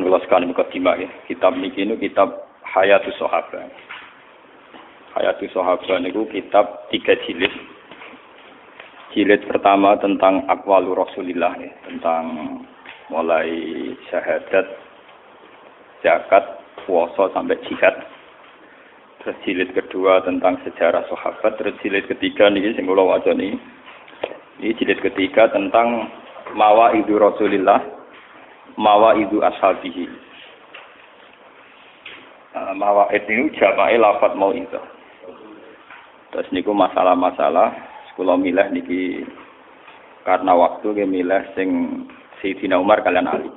kula sekali mukadimah ya. Kitab niki niku kitab Hayatus Sahabat. Hayatus Sahabat niku kitab 3 jilid. Jilid pertama tentang aqwalu Rasulillah ya, tentang mulai syahadat, zakat, puasa sampai jihad. Terus jilid kedua tentang sejarah sahabat, terus jilid ketiga niki sing kula waca niki. Ini jilid ketiga tentang Mawaidu Rasulillah, Mawaidu Ashabihi. Mawaid ini jama'i lafad mau'idah. Terus niku masalah-masalah kula milih niki karena waktu nggih milih sing Sayyidina Umar kalian Ali.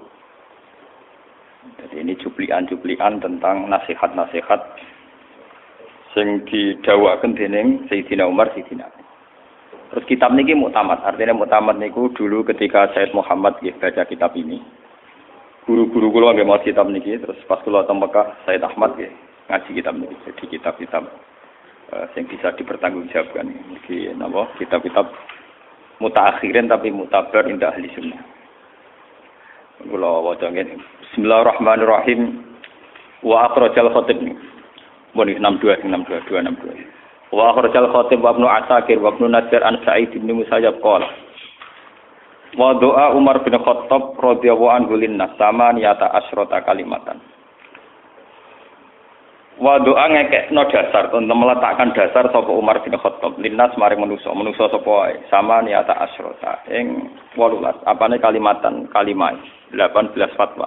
Jadi ini cuplikan-cuplikan tentang nasihat-nasihat sing didhawuhaken dening Sayyidina Umar, Sayyidina Ali. Terus kitab niki muktamad, artinya muktamad niku dulu ketika Said Muhammad nggih baca kitab ini. Guru-guru kula nggih maos kitab niki, terus pas kula teng Mekah Said Ahmad nggih ngaji kitab niki. Jadi kitab-kitab sing bisa dipertanggungjawabkan niki napa kitab-kitab mutaakhirin tapi mutabar indah ahli sunnah. Kula waca ngene. Bismillahirrahmanirrahim. Wa akhrajal khatib. Mun 62. Wa akhrajal khatib wa Ibnu Asakir wa Ibnu Najjar an Sa'id bin Musayyab qala wa doa Umar bin Khattab radhiyallahu anhu linnas samaniyata asyrata kalimatan. Wa doa ngekekno dasar untuk meletakkan dasar sapa Umar bin Khattab linnas maring manusa sapa wae samaniyata asyrata ing 18 apane kalimatan kalimah 18 fatwa.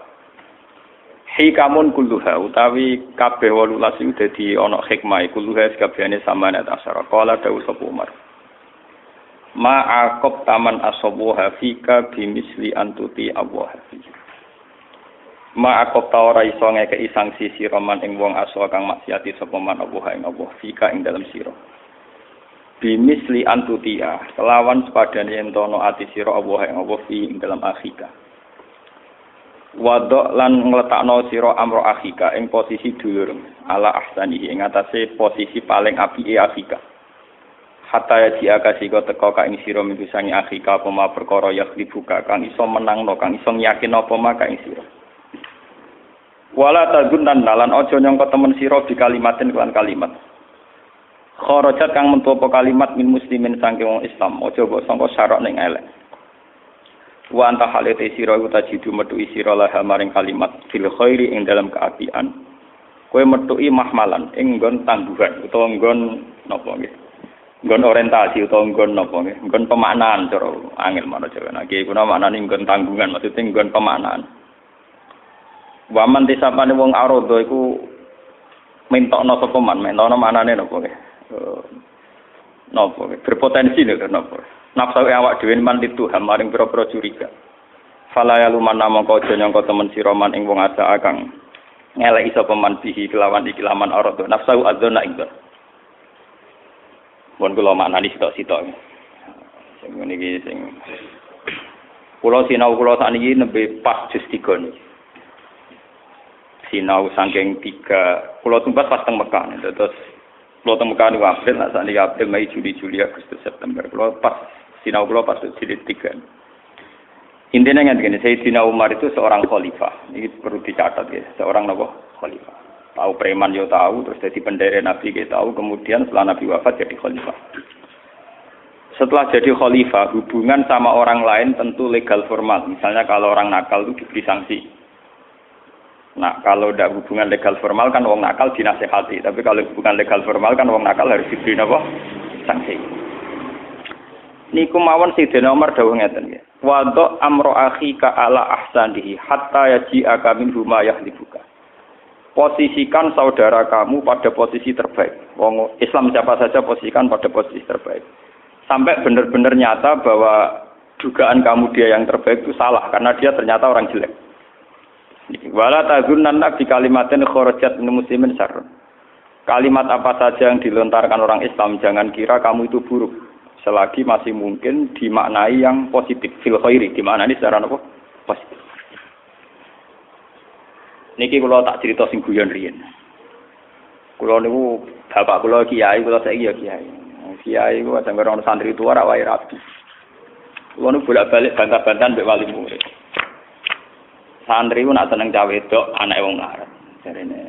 Hikamun kulluha utawi kabeh 18 iku dadi ana hikmah kulluha sakabehane samane asyara. Qala dawu sapa Umar. Ma aqab taman asabuha fika bimisli antuti Allah. Ma aqab ta ora iso ngekeki sanksi sira man ing wong aso kang maksiati sapa man Allah ing Allah fika ing dalem sira. Bimisli antutia kelawan sepadane entono ati sira Allah ing Allah fi ing dalem akhika. Wadok lan ngletakno sira amro akhika ing posisi dulur ala ahsani ing atase posisi paling apike akhika hatta ya diakasi kok teko ka ing sira misangi akhika apa ma perkara ya dibuka kang iso menangno kang iso yakin apa ma ka ing sira wala tagunnan lan aja nyangka temen sira di kalimatin lan kalimat kharajat kang metu apa kalimat min muslimin saking wong Islam aja mbok sangka syarak ning elek. Wa anta halate sira iku tajidu metuki sira lah maring kalimat fil khairi ing dalam keapian kowe metuki mahmalan ing nggon tangguhan utawa nggon napa nggih nggon orientasi utawa nggon napa nggih nggon pemaknaan cara angel mana Jawa nggih kuna maknane nggon tanggungan maksudnya nggon pemaknaan wa man disapane wong arodo iku mentokno sapa man mentokno maknane napa nggih napa berpotensi lho napa nafsu awak dhewe man itu maring pira-pira curiga. Fala ya lumanna mongko aja nyangka temen sira man ing wong ada kang ngeleki sapa man bihi kelawan iki laman arado nafsu adzona ing. Mun kula maknani sitok-sitok. Sing ngene iki sing kula sinau kula sakniki nembe pas jus 3 niki. Sinau saking 3 kula tumbas pas teng Mekah. Terus kula teng Mekah niku April, nek sakniki April, Mei, Juli, Agustus, September. Kula pas sinau kula pas jilid 3. Intinya ngene, Sayyidina Umar itu seorang khalifah. Ini perlu dicatat ya, seorang napa khalifah. Tahu preman yo tahu, terus jadi pendere Nabi kita tahu, kemudian setelah Nabi wafat jadi khalifah. Setelah jadi khalifah, hubungan sama orang lain tentu legal formal. Misalnya kalau orang nakal itu diberi sanksi. Nah, kalau tidak hubungan legal formal kan wong nakal dinasehati, tapi kalau hubungan legal formal kan wong nakal harus diberi napa? Sanksi. Niku mawon Sayyidina Umar dawuh ngeten nggih. Wa do amro akhika ala ahsanihi hatta yaji'aka min huma yahlibuka. Posisikan saudara kamu pada posisi terbaik. Wong Islam siapa saja posisikan pada posisi terbaik. Sampai benar-benar nyata bahwa dugaan kamu dia yang terbaik itu salah karena dia ternyata orang jelek. Wala tazunnanna bi kalimatin kharajat min muslimin syarr. Kalimat apa saja yang dilontarkan orang Islam jangan kira kamu itu buruk. Selagi masih mungkin dimaknai yang positif fil khairi, dimaknai secara apa? Positif. Niki kula tak cerita sing guyon riyen. Kula niku bapak kula kiai, kula saiki ya kiai. Kiai ku ajeng karo santri tua ra wae rapi. Kula niku bolak-balik bantah-bantahan mbek wali murid. santri ku nak seneng cawe wedok anake wong melarat. Jarene.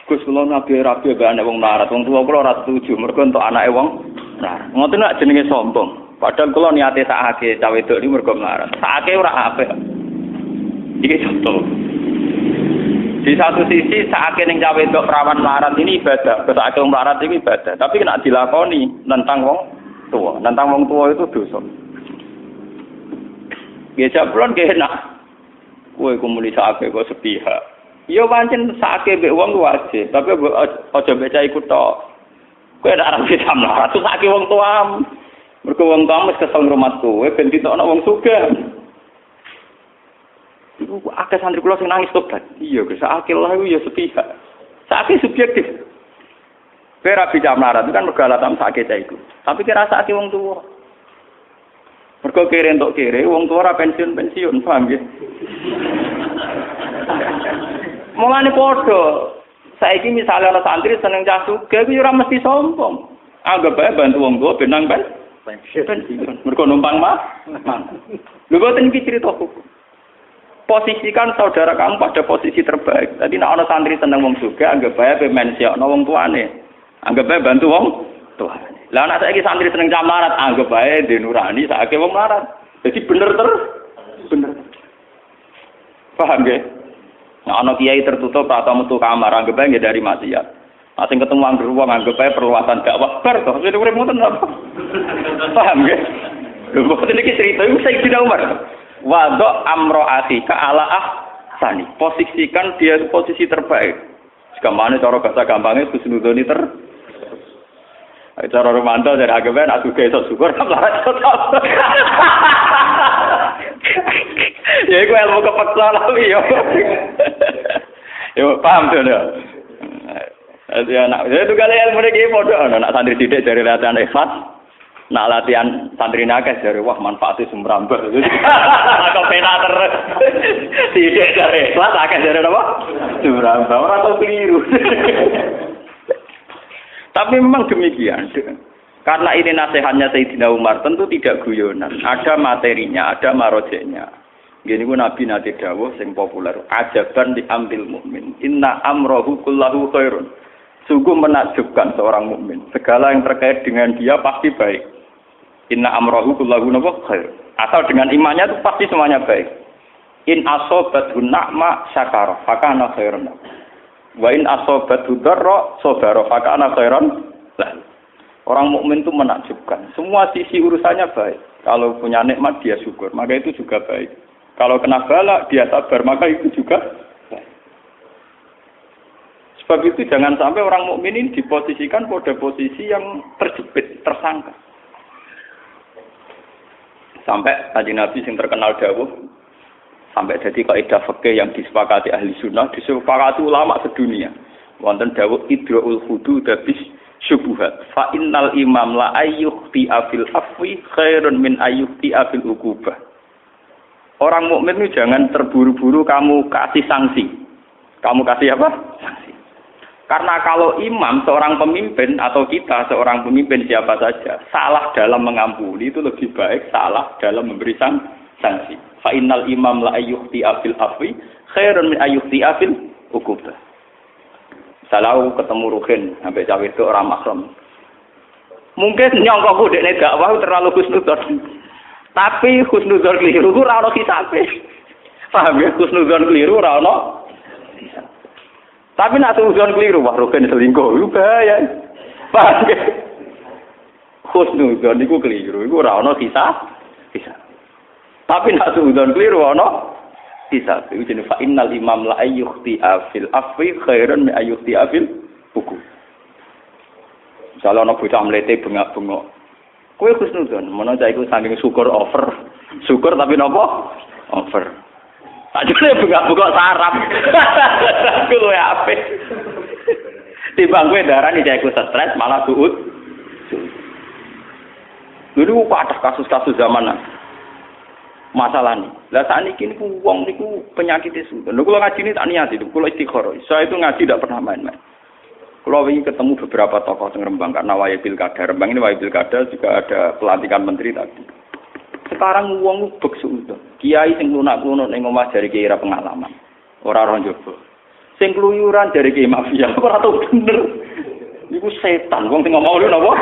Gus kula rabi-rabi mbek anake wong melarat. Wong tuwa kula ora setuju mergo entuk anake wong melarat. Ngoten nak jenenge sombong. Padahal kula niate sakake cawe wedok iki mergo melarat. Sakake ora apik. Iki contoh. Di satu sisi sakake ning cawe wedok perawan melarat ini ibadah. Sakake wong melarat iki ibadah. Tapi nek dilakoni nentang wong tua. Nentang wong tua itu dosa. Ya jablon ge enak. Kowe komunikasi kok sepihak. Ya pancen sakake mbek wong wajib, tapi aja baca iku tok. Kowe nek ora bisa melarat, sakake wong tua. Mergo wong tua wis kesel ngrumat kowe ben ditokno wong sugih. Iku akeh santri kula sing nangis tobat. Iya, sakake lah iku ya sepihak. Sakake subjektif. Kowe ora bisa melarat itu kan mergo alasan sakake ta iku. Tapi kira sakake wong tua. Mergo kere entuk kere, wong tua ora pensiun, paham nggih? Mulane padha. Saiki misale ana santri seneng cah sugih, kuwi ora mesti sombong. Anggap bae bantu wong tua benang pensiun. Mergo numpang mah. Lho boten iki crita hukum. Posisikan saudara kamu pada posisi terbaik. Tadi nek ana santri seneng wong sugih, anggap bae pensiun wong tuane. Anggap bae bantu wong tuane. Lah anak saiki santri seneng camarat, anggap bae denurani sakake wong larat. Jadi bener. Paham nggih? Nah, ana kiai tertutup atau metu kamar, anggap bae dari maksiat. Asing ketemu anggur wong anggap bae perluasan dakwah bar to. Wis urip ngoten apa? Paham nggih? Lho kok iki cerita iku Sayyidina Umar. Wadok amro atika ala ahsani. Posisikan dia posisi terbaik. Segamane cara bahasa gampangnya husnudzoni cara romanto dari agama nak suka itu syukur malah cocok. Ya iku ilmu kepeksa lali yo. Yo paham tuh ya. Ya nak itu kali ilmu iki padha ana nak santri sithik dari latihan ikhlas. Nak latihan santri nakes dari wah manfaatnya sumrambah. Aku penak terus. Sithik dari ikhlas akeh dari apa? Sumrambah ora tau keliru. Tapi memang demikian. Karena ini nasihatnya Sayyidina Umar tentu tidak guyonan. Ada materinya, ada marojeknya. Gini ku Nabi nanti dawuh sing populer. Ajaban diambil mukmin. Inna amrohu kullahu khairun. Sungguh menakjubkan seorang mukmin. Segala yang terkait dengan dia pasti baik. Inna amrohu kullahu khairun. Asal dengan imannya itu pasti semuanya baik. In asobathu na'ma syakara. Fakana khairun. Wa in asobatu darra sabara fa kana khairan lah. Orang mukmin itu menakjubkan. Semua sisi urusannya baik. Kalau punya nikmat dia syukur, maka itu juga baik. Kalau kena bala dia sabar, maka itu juga baik. Sebab itu jangan sampai orang mukmin ini diposisikan pada posisi yang terjepit, tersangka. Sampai tadi Nabi yang terkenal dawuh sampai jadi kaidah fikih yang disepakati ahli sunnah, disepakati ulama sedunia. Wonten dawuh idraul hudud bis syubhat. Fa innal imam la ayyukhti afil afwi khairun min ayyukhti afil uqubah. Orang mukmin itu jangan terburu-buru kamu kasih sanksi. Kamu kasih apa? Sanksi. Karena kalau imam seorang pemimpin atau kita seorang pemimpin siapa saja salah dalam mengampuni itu lebih baik salah dalam memberi sanksi. Fa innal imam la ayyukhti afil afwi khairun min ayyukhti afil uqubah. Salau ketemu Ruhin sampai cawe itu orang mahram. Mungkin nyongkokku dekne dakwah terlalu husnudzon. Tapi husnudzon keliru ora ono kisabe. Paham ya husnudzon keliru ora ono. Tapi nek husnudzon keliru wah Ruhin selingkuh itu bahaya. Paham ya? Husnudzon iku keliru iku ora ono kisah. Tapi nak suudon keliru ana bisa. Iku jenenge fa innal imam la ayyukhti afil afwi khairan min ayyukhti afil hukum. Misalnya ana bocah mlete bengak-bengok. Kowe husnudzon, menawa cah iku saking syukur over. Syukur tapi napa? Over. Sakjane bengak-bengok sarap. Ku luwe apik. Timbang kowe darani cah iku stres malah suud. Dulu ada kasus-kasus zaman masalah nih. Lah saat ini wong niku penyakit itu. Lho kula ngaji ini tak niat itu, kula istikharah. Saya itu ngaji tidak pernah main-main. Kula wingi ketemu beberapa tokoh teng Rembang karena wayahe pilkada. Rembang ini wayahe pilkada juga ada pelantikan menteri tadi. Sekarang wong bek suudon. Kiai sing lunak-lunuk ning omah jare kiai ra pengalaman. Ora ora njoba. Sing kluyuran jare kiai mafia ora tau bener. Iku setan, wong sing ngomong lho napa?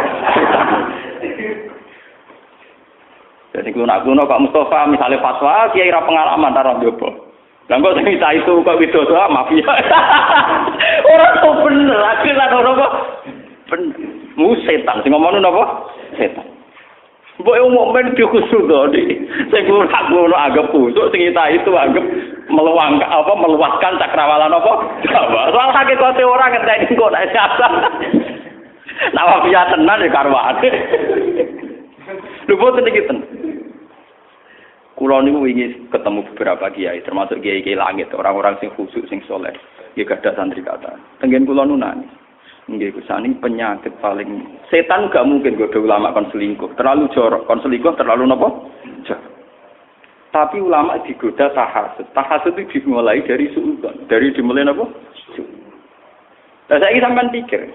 Jadi lunak-lunuk Pak Mustafa misalnya fatwa kiai ra pengalaman ora njoba. Lah kok sing itu kok widodo mafia. Ora tau bener, akhiran ora kok. Bener. Mu setan sing ngomong napa? Setan. Mbok mukmin dikhusuk to iki. Sing ngono anggap kusuk sing itu anggap meluaskan cakrawala apa? Jawa. Soal hakikate ora ngenteni kok nek siapa. Nah wafia tenan ya karwane. Lho boten iki ten. Kula niku wingi ketemu beberapa kiai termasuk kiai-kiai langit, orang-orang sing khusuk sing saleh. Nggih gadah santri kata. Tenggen kula nunani. Nggih kusani penyakit paling setan gak mungkin godho ulama kon selingkuh. Terlalu jorok, kon selingkuh terlalu napa? Jorok. Tapi ulama digoda tahasud. Tahasud itu dimulai dari suudzon, dari dimulai napa? Lah saiki sampean pikir.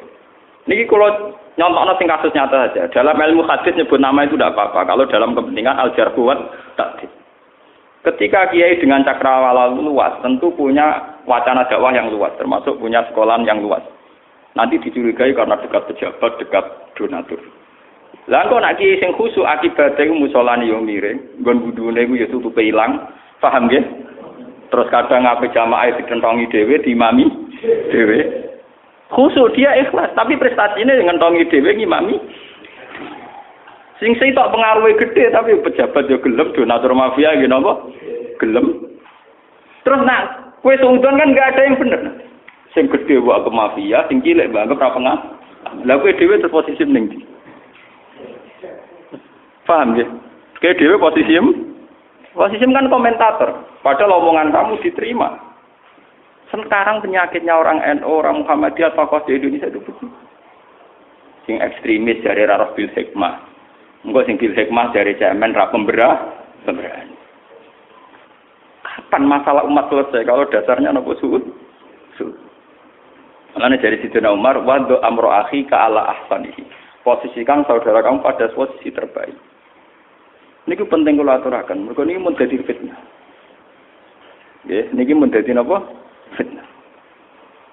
Niki kula nyontokno sing kasus nyata saja. Dalam ilmu hadis nyebut nama itu tidak apa-apa. Kalau dalam kepentingan al-jarh wa ta'dil. Ketika kiai dengan cakrawala luas, tentu punya wacana dakwah yang luas, termasuk punya sekolahan yang luas. Nanti dicurigai karena dekat pejabat, dekat donatur. Lah kok nek kiai sing khusuk akibate iku musolane yo miring, nggon budune iku yo tutupe ilang, paham nggih? Terus kadang ape jamaah dikentongi dhewe, diimami dhewe. Khusuk dia ikhlas, tapi prestasinya ngentongi dhewe ngimami. Sing sitok pengaruhe gede tapi pejabat yo gelem, donatur mafia nggih napa? Gelem. Terus nak kowe suudon kan enggak ada yang bener. Sing gede wae ke mafia, sing cilik mbak anggap ra pengah. Lah kowe dhewe terposisi ning ndi? Paham ya? Kowe dhewe posisi kan komentator. Padahal omongan kamu diterima. Sekarang penyakitnya orang NU, orang Muhammadiyah, tokoh di Indonesia itu begitu. Sing ekstremis dari Rarah Bil Hikmah. Engko sing Bil Hikmah dari cemen ra pemberani. Kapan masalah umat selesai kalau dasarnya nopo suud? Makanya dari Sidina Umar, wadu amro akhi ka ala ahsanihi. Posisikan saudara kamu pada posisi terbaik. Ini penting kalau aturakan. Mereka ini mau jadi fitnah. Ya, ini mau jadi apa? Fitnah.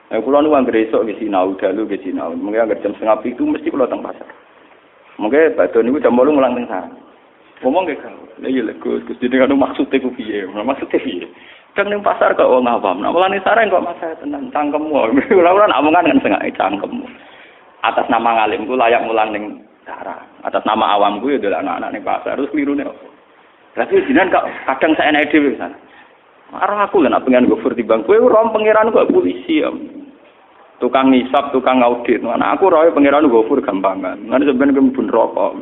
Nah, kalau nu angger esok ke sinau dalu ke sinau. Mungkin angger jam 7:30 itu mesti kalau teng pasar. Mungkin badan niku jam 8 mulang teng sana. Ngomong ke kau. Lah iya lek Gus jenengan maksudnya ku piye? Maksudnya piye? Kan ning pasar kok wong awam. Nah, mulane sareng kok masalah tenan cangkemmu. Ora omongan kan sengaja cangkemmu. Atas nama ngalimku layak mulang ning sarang. Atas nama awamku ya delok anak-anak ning pasar terus klirune opo. Berarti jenengan kok kadang saya enek dhewe sana. Arep aku lho nek pengen gofur timbang kowe ora pangeran kok polisi ya. Tukang ngisap, tukang audit. Nah, aku roe pangeran gofur gampangan. Ngene sampeyan ke mbun rokok.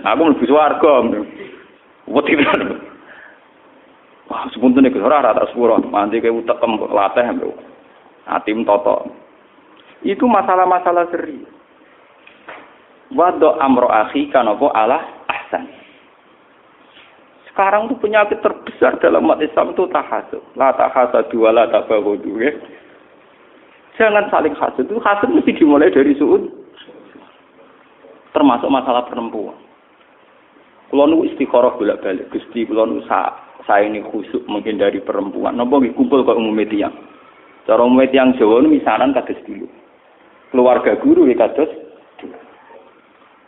Aku mlebu swarga. Wedi tenan. Wah, sepuntune Gus ora tak sepuro, mandi ke utekem kok latih mbok. Atim toto. Itu masalah-masalah serius. Wado amro akhi kanapa ala ahsan. Sekarang tuh penyakit terbesar dalam umat Islam itu tahasud. La tahasadu wa la tabaghadu. Jangan saling hasud. Itu hasud mesti dimulai dari suud. Termasuk masalah perempuan. Kula nu istikharah bolak-balik. Gusti kula nu saya ini khusuk mungkin dari perempuan. Napa nggih kumpul kok umum tiyang. Cara umum tiyang Jawa nu misanan kados dulu. Keluarga guru ya kados dulu.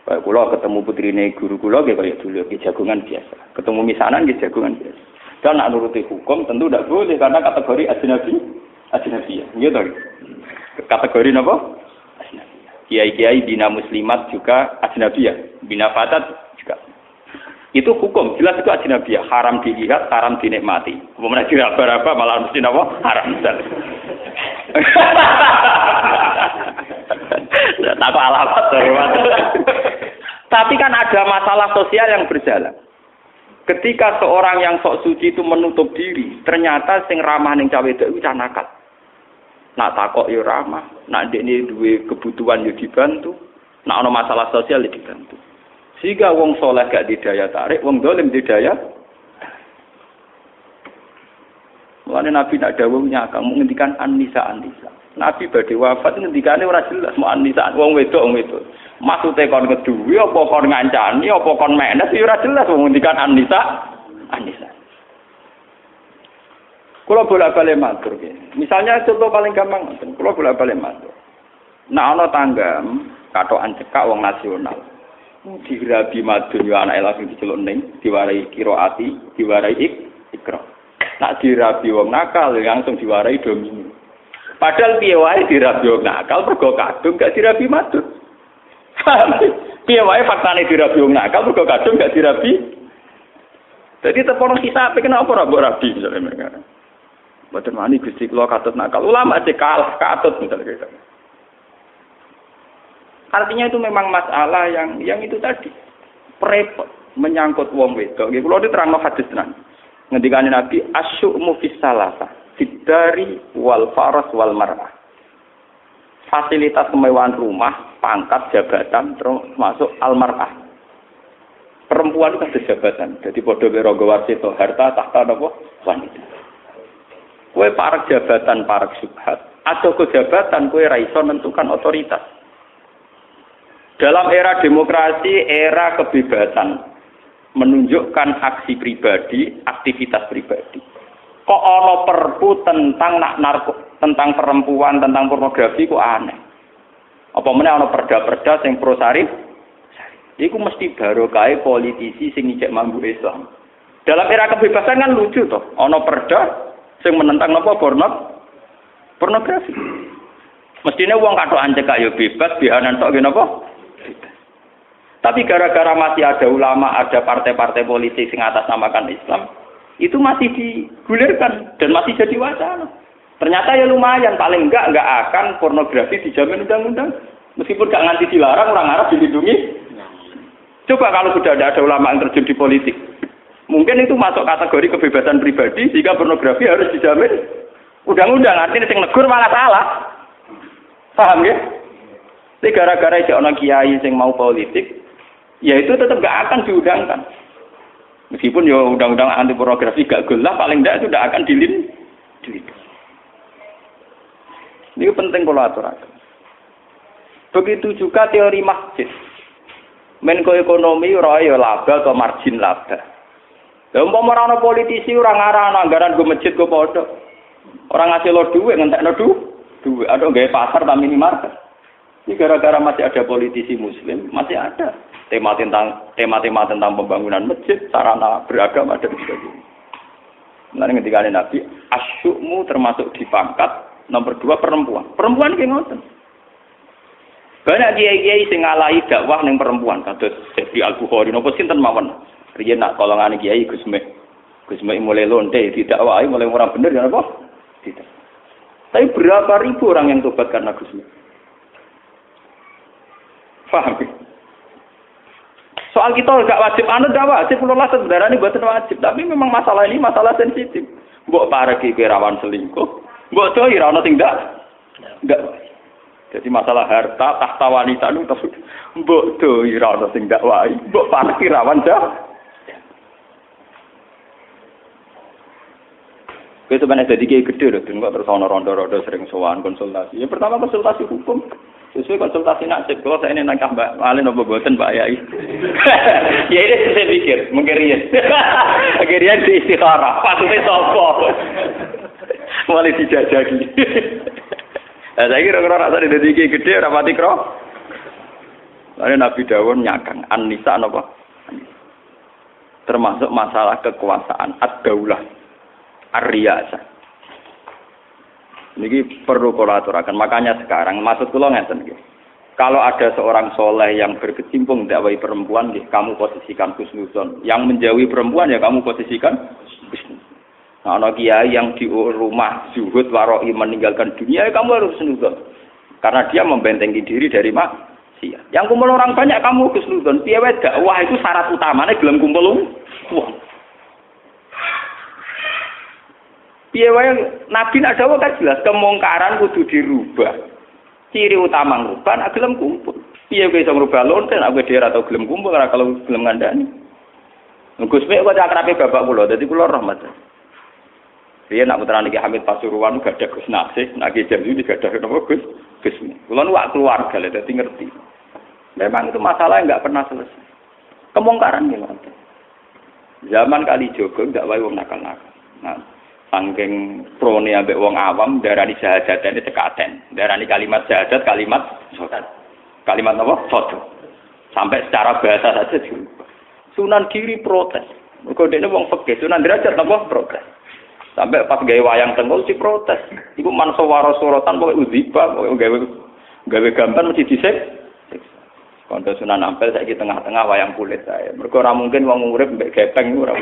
Kayak kula ketemu putrine guru kula nggih kaya dulu nggih jagongan biasa. Ketemu misanan nggih jagongan biasa. Dan nak nuruti hukum tentu tidak boleh karena kategori ajnabi. Nggih to. Kategori napa? Ajnabi. Kiai-kiai bina muslimat juga ajnabi. Bina fatat juga. Itu hukum, jelas itu ajnabiyah, haram dilihat, haram dinikmati. Kemudian diraba-raba malah mesti apa? Haram. Tak alamat terus. Tapi kan ada masalah sosial yang berjalan. Ketika seorang yang sok suci itu menutup diri, ternyata sing ramah ning cawe wedok iku nakal. Nak takok yo ramah, nak ndekne duwe kebutuhan yo dibantu, nak ana masalah sosial yo dibantu. Sehingga wong soleh gak didaya tarik, wong dolim didaya. Mulane Nabi nak dawuhnya kamu ngendikan an-nisa. Nabi badhe wafat ngendikane ora jelas mau an-nisa, wong wedok. Maksude kon keduwe apa kon ngancani apa kon menes ora jelas wong ngendikan an-nisa. Anisa. Kalau bolak-balik matur misalnya contoh paling gampang, kalau bolak-balik matur. Nah ana tanggam katokan cekak wong nasional. Dirabi madun yo anake langsung diceluk ning, diwarai qiraati, diwarai ikra. Nak dirabi wong nakal langsung diwarai domino. Padahal piye wae dirabi wong nakal mergo kadung gak dirabi madun. Piye wae faktane dirabi wong nakal mergo kadung gak dirabi. Jadi tepono kisape kenapa ora mbok rabi misalnya mereka. Mboten wani Gusti kula katut nakal. Ulama cek kalah katut misalnya gitu. Artinya itu memang masalah yang itu tadi repot menyangkut wong wedok. Nggih kula diterangno hadis tenan. Ngendikane Nabi asyu'mu fis salasa, fidari wal faras wal mar'ah. Fasilitas kemewahan rumah, pangkat, jabatan termasuk al mar'ah. Perempuan itu kan jabatan. Jadi padha karo warsito harta tahta napa wanita. Kowe parek jabatan, parek subhat. Atau ke jabatan kowe ra iso menentukan otoritas. Dalam era demokrasi, era kebebasan menunjukkan aksi pribadi, aktivitas pribadi. Kok ana perpu tentang tentang perempuan, tentang pornografi kok aneh. Apa meneh ana perda-perda sing pro syarif? Iku mesti barokah politisi sing ngicek mambu Islam. Dalam era kebebasan kan lucu toh, ana perda sing menentang napa pornografi. Mestine wong katokan cekak ya bebas, bihanan tok nggih napa? Tapi gara-gara masih ada ulama, ada partai-partai politik yang atasnamakan Islam, itu masih digulirkan dan masih jadi wacana. Ternyata ya lumayan, paling enggak akan pornografi dijamin undang-undang. Meskipun enggak nganti dilarang, orang Arab dilindungi. Coba kalau sudah ada ulama yang terjun di politik, mungkin itu masuk kategori kebebasan pribadi, sehingga pornografi harus dijamin undang-undang. Artinya yang negur malah salah. Paham ya? Jadi gara-gara ada orang kiai yang mau politik, ya itu tetap gak akan diundangkan. Meskipun ya undang-undang anti pornografi gak gelah, paling tidak itu tidak akan dilindungi. Ini penting kalau aturakan. Begitu juga teori masjid. Menko ekonomi ora ya laba atau margin laba. Lah umpama ora ana politisi ora ngarah anggaran go masjid go padha. Ora ngasih lo dhuwit ngentekno dhuwit, ada gawe pasar ta minimarket. Ini gara-gara masih ada politisi muslim, masih ada tema-tema tentang pembangunan masjid, sarana beragama dan sebagainya. Mulane ketika Nabi, asyukmu termasuk di pangkat nomor 2 perempuan. Perempuan ki ngoten. Banyak kiai-kiai sing ngalahi dakwah ning perempuan, kados Syekh Al-Bukhari napa sinten mawon. Riyen nak kolongane kiai Gusme mulai lonte didakwahi mulai ora bener ya apa? Tidak. Tapi berapa ribu orang yang tobat karena Gusme? Paham? Soal kita enggak wajib anut enggak wajib kula sebenarnya ini buatan wajib, tapi memang masalah ini masalah sensitif. Mbok pareki rawan selingkuh, mbok doi ra ono tindak. Enggak. Jadi masalah harta tahta wanita itu terus mbok doi ra ono tindak wae, mbok pareki rawan dah. Kowe sebenarnya jadi kiai gede lho, kok terus ana rondo-rondo sering sowan konsultasi. Ya pertama konsultasi hukum. Sesuai konsultasi nasib, kalau saya ini nangkah Mbak Malin apa buatan Mbak Yai. Ya ini saya pikir, mungkin Rian. Akhirnya di istikharah, maksudnya sopo. Mulai dijajaki. Nah, saya kira-kira rasa di tiga gede, rapati kro. Lalu Nabi Dawud nyakang, an-nisa apa? Termasuk masalah kekuasaan, ad-daulah, ar-riyasah. Ini perlu kolaborasikan. Makanya sekarang maksud kula ngeten nggih. Kalau ada seorang soleh yang berkecimpung dakwah perempuan, kamu posisikan husnuzon. Yang menjauhi perempuan ya kamu posisikan husnuzon. Nah, ana kiai yang di rumah zuhud waroi meninggalkan dunia, ya kamu harus husnuzon. Karena dia membentengi diri dari maksiat. Yang kumpul orang banyak kamu husnuzon. Piye wae dakwah itu syarat utamanya gelem kumpul wong. Piye wae Nabi nak dawuh kan jelas kemungkaran kudu dirubah. Ciri utama ngrubah nek gelem kumpul. Piye kowe iso ngrubah lonten aku dhewe atau gelem kumpul ora kalau gelem ngandani. Gus Mek kok akrabe bapak kula, dadi kula rahmat. Piye nak putrane Ki Hamid Pasuruan gak ada Gus Nasih, nak Ki Jamil gak ada napa Gus Mek. Kula nu wak keluarga lho dadi ngerti. Memang itu masalah yang enggak pernah selesai. Kemungkaran gimana? Zaman kali Jogo ndak wae wong nakal-nakal. Nah, saking prone ambek wong awam darani syahadatan tekaten. Darani kalimat syahadat kalimat sodat. Kalimat apa? Sodat. Sampai secara bahasa saja diubah. Sunan Giri protes. Mergo dene wong fikih Sunan Derajat napa protes. Sampai pas gawe wayang Tengkul si protes. Iku mansawara suratan pokoke udziba, pokoke gawe gambar mesti disik. Kondo Sunan Ampel saiki tengah-tengah wayang kulit saya. Mergo ora mungkin wong urip mbek gepeng ora.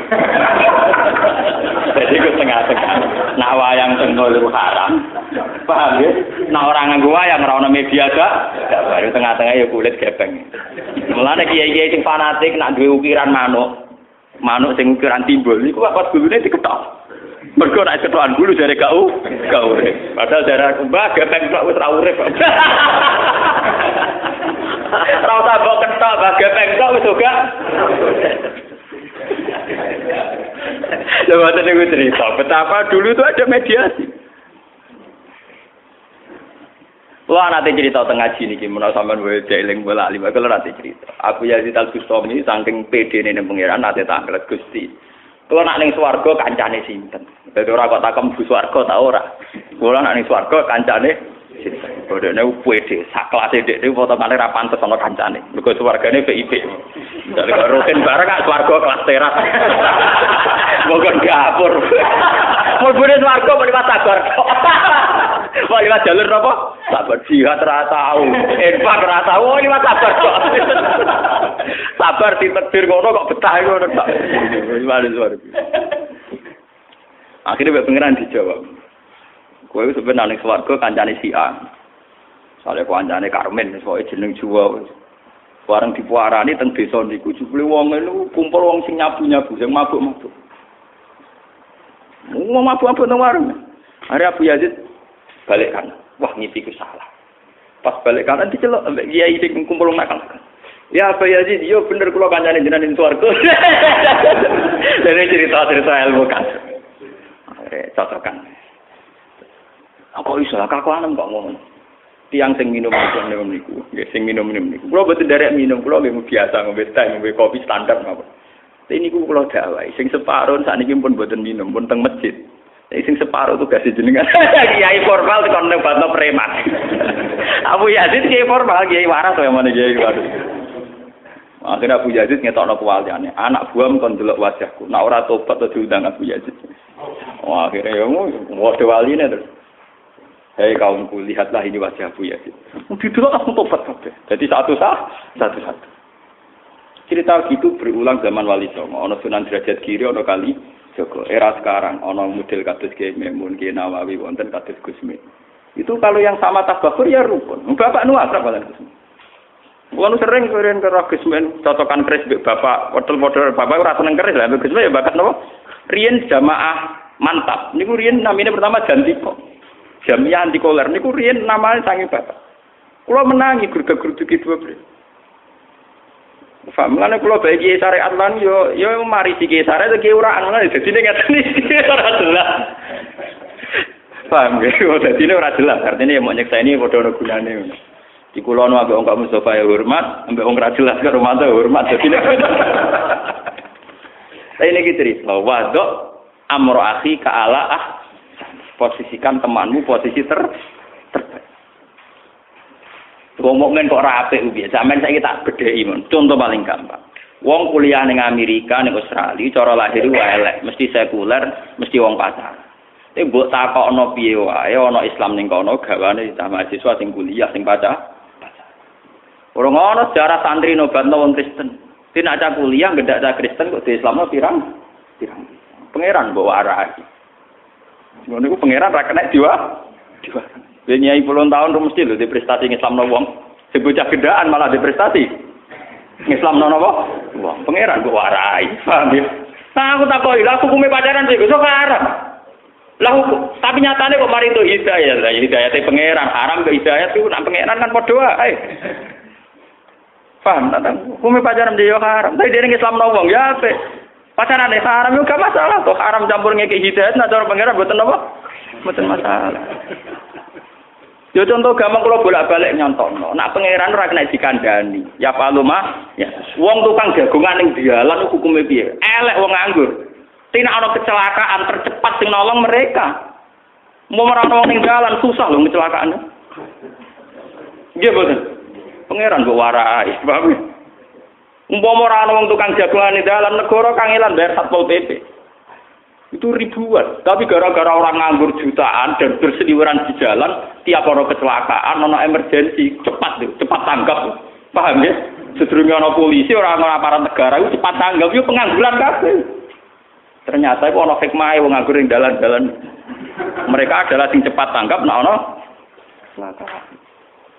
Jadi ku tengah-tengah. Nak wayang Tengkul itu haram. Paham ya? Nak ora nganggo wayang ora ana media dak. Baru tengah-tengah ya kulit gepeng. Mulane kiai-kiai sing fanatik nak duwe ukiran manuk. Manuk sing ukiran timbul niku pas gulune diketok. Mergo nek ketokan bulu jare gak urip. Padahal jare mbah gepeng kok wis ora urip. Ora usah mbok ketok mbah gepeng kok wis uga. Lha boten niku cerita betapa dulu itu ada mediasi. Wah nanti cerita tengah ngaji niki menawa sampean wae eling bola alim kalau nanti cerita. Aku Yazid Al-Bustami saking pedene ning pangeran nate tak ngret Gusti. Kulo nak ning swarga kancane sinten? Dadi ora kok takem bu swarga ta ora. Kulo nak ning swarga kancane sinten? Bodene pede, sak kelase dekne potongane ra pantes ana kancane. Mergo swargane VIP. Dari rutin bareng gak swarga kelas teras. Bukan dapur. Mulbune swarga mliwat sabar. Wah, liwat jalur apa? Sabar jihad ra tau. Infak ra tau liwat sabar kok. Sabar ditakdir ngono kok betah ngono kok. Luar. Akhirnya mbek pengiran dijawab. Kowe sebenarnya ning swarga kancane si A. Sale kancane Karmen soe jeneng Jawa. Bareng dipuarani teng desa niku jupule wong niku kumpul wong sing nyabu-nyabu, sing mabuk-mabuk. Wong mabuk-mabuk nang warung. Are Abu Yazid balik kanan. Wah, ngipiku salah. Pas balik kanan dicelok ambek kiai sing kumpul nakal. Ya Pak Yazid, yo bener kula kancane jenengan ning swarga. Dene cerita-cerita ilmu kan. Cocokan. Apa iso kakuanem kok ngono. Tiang sing minum niku, nggih sing minum niku. Kula boten derek minum, kula nggih biasa ngombe teh, ngombe kopi standar mawon. Tapi niku kula dawahi, sing separo sakniki pun boten minum, pun teng masjid. Sing separo tugas jenengan. Kiai formal tekan nang batno preman. Abu Yazid kiai formal, kiai waras wae meneh kiai waras. Akhirnya Abu Yazid ngetokno kewaliane. Anak buam kon delok wajahku. Nek ora tobat to diundang Abu Yazid. Wah, akhirnya yo ngode waline terus. Hei kaumku, lihatlah ini wajah Abu Yazid. Didelok langsung tobat kabeh. Jadi satu. Cerita gitu berulang zaman Wali Songo. Ono Sunan Derajat Kiri, ono Kali Joko. Era sekarang, ono model kados Kiai Memun, Kiai Nawawi, wonten kados Gusmi. Itu kalau yang sama tabakur ya rukun. Bapak nu akrab kalian Gusmi. Wong sering keren karo Gusmi, cocokan keris mbek bapak, model-model bapak ora seneng keris lah, Gusmi ya bakat napa? Riyen jamaah mantap. Niku riyen namine pertama Jantiko. Jamiah anti koler niku riyen namane sange bapak. Kula menangi gurga-gurduki dua beli. Famlane kula bae kiai syariat lan yo mari si kiai syariat ki ora ana dadine ngeten iki ora jelas. Paham ge, dadine ora jelas. Artine mau nyekseni padha ono gunane. Di kula ono ambek wong Pak Mustofa ya hormat, ambek wong ora jelas karo mantu hormat dadine. Saya ini cerita, wadok amro akhi ka'ala posisikan temanmu posisi terbaik. Ngomongin kok rapi ubi, sampean saiki tak bedheki mon. Contoh paling gampang. Wong kuliah ning Amerika ning Australia cara lahir wae elek, mesti sekuler, mesti wong pacaran. Tapi mbok takokno piye wae ana Islam ning kono gawane mahasiswa sing kuliah sing pacaran. Ora ngono sejarah santri nobatno wong Kristen. Nek cah kuliah ngedak cah Kristen kok di Islamno pirang. Pangeran bawa arah. Ngono niku pangeran ra kena diwa. Dia nyai puluhan tahun mesti lho di prestasi Islamno wong. Sing bocah gedaan malah di prestasi. Islamno napa? Wong pangeran kok warai. Paham ya? Nah aku takoki, lha hukume pacaran sih kok haram. Lah tapi nyatane kok mari itu hidayah. Lah hidayah te pangeran, haram ke hidayah itu nang pangeran kan padha wae. Paham ta? Hukume pacaran dia haram. Tapi dia ning Islamno wong ya apik. Pacaran deh haram juga masalah, toh haram campur ngeki hidayat, nah cara pangeran buatan apa? Buatan masalah. Yo contoh gampang kula bolak-balik nyontokno. Nak pangeran ora kena dikandani. Ya paluma, ya. Wong tukang jagongan ning dalan hukume piye? Elek wong nganggur. Tina ana kecelakaan tercepat sing nolong mereka. Mau ora ana wong ning dalan susah lho kecelakaane. Nggih boten. Pangeran kok warai, paham? Umpama ora ana wong tukang jagongan ning dalan negara kangelan bayar Satpol PP. Itu ribuan, tapi gara-gara orang nganggur jutaan dan berseliweran di jalan, tiap orang kecelakaan, ono emergensi, cepat tanggap, paham ya? Sedurunge ono polisi, orang-orang aparat negara itu cepat tanggap, itu pengangguran kabeh. Ternyata itu ono hikmah wong nganggur ning dalan-dalan. Mereka adalah sing cepat tanggap, nah ono kecelakaan.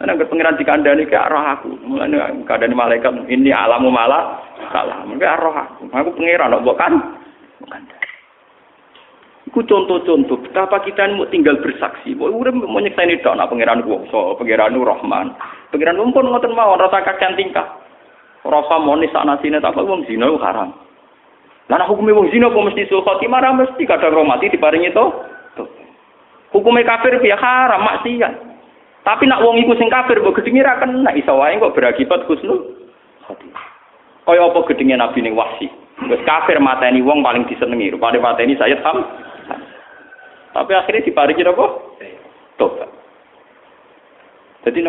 Nek pengiran dikandani ke arah aku, mulane kandani malaikat ini alamu malah salah. Mengke arah aku pengiran kok bukan. Iku contoh-contoh betapa kita mau tinggal bersaksi. Udah mau nyekseni tok nak pangeran kuwasa, pangeran Rahman. Pangeran pun ngoten mawon rasa kacan tingkah. Rasa monis sanasine tak wong zina haram. Lah nek hukume wong zina kok mesti sul khotimah ra mesti kadang romati diparingi to. Hukume kafir piye haram maksiat. Tapi nak wong iku sing kafir mbok gedhinge ra kena iso wae kok berakibat husnul khotimah. Kaya apa gedhinge Nabi ning Wahsy. Wis kafir mateni wong paling disenengi, rupane mateni Sayyid Hamzah. Tapi akhirnya diparingi apa? Tobat. Jadi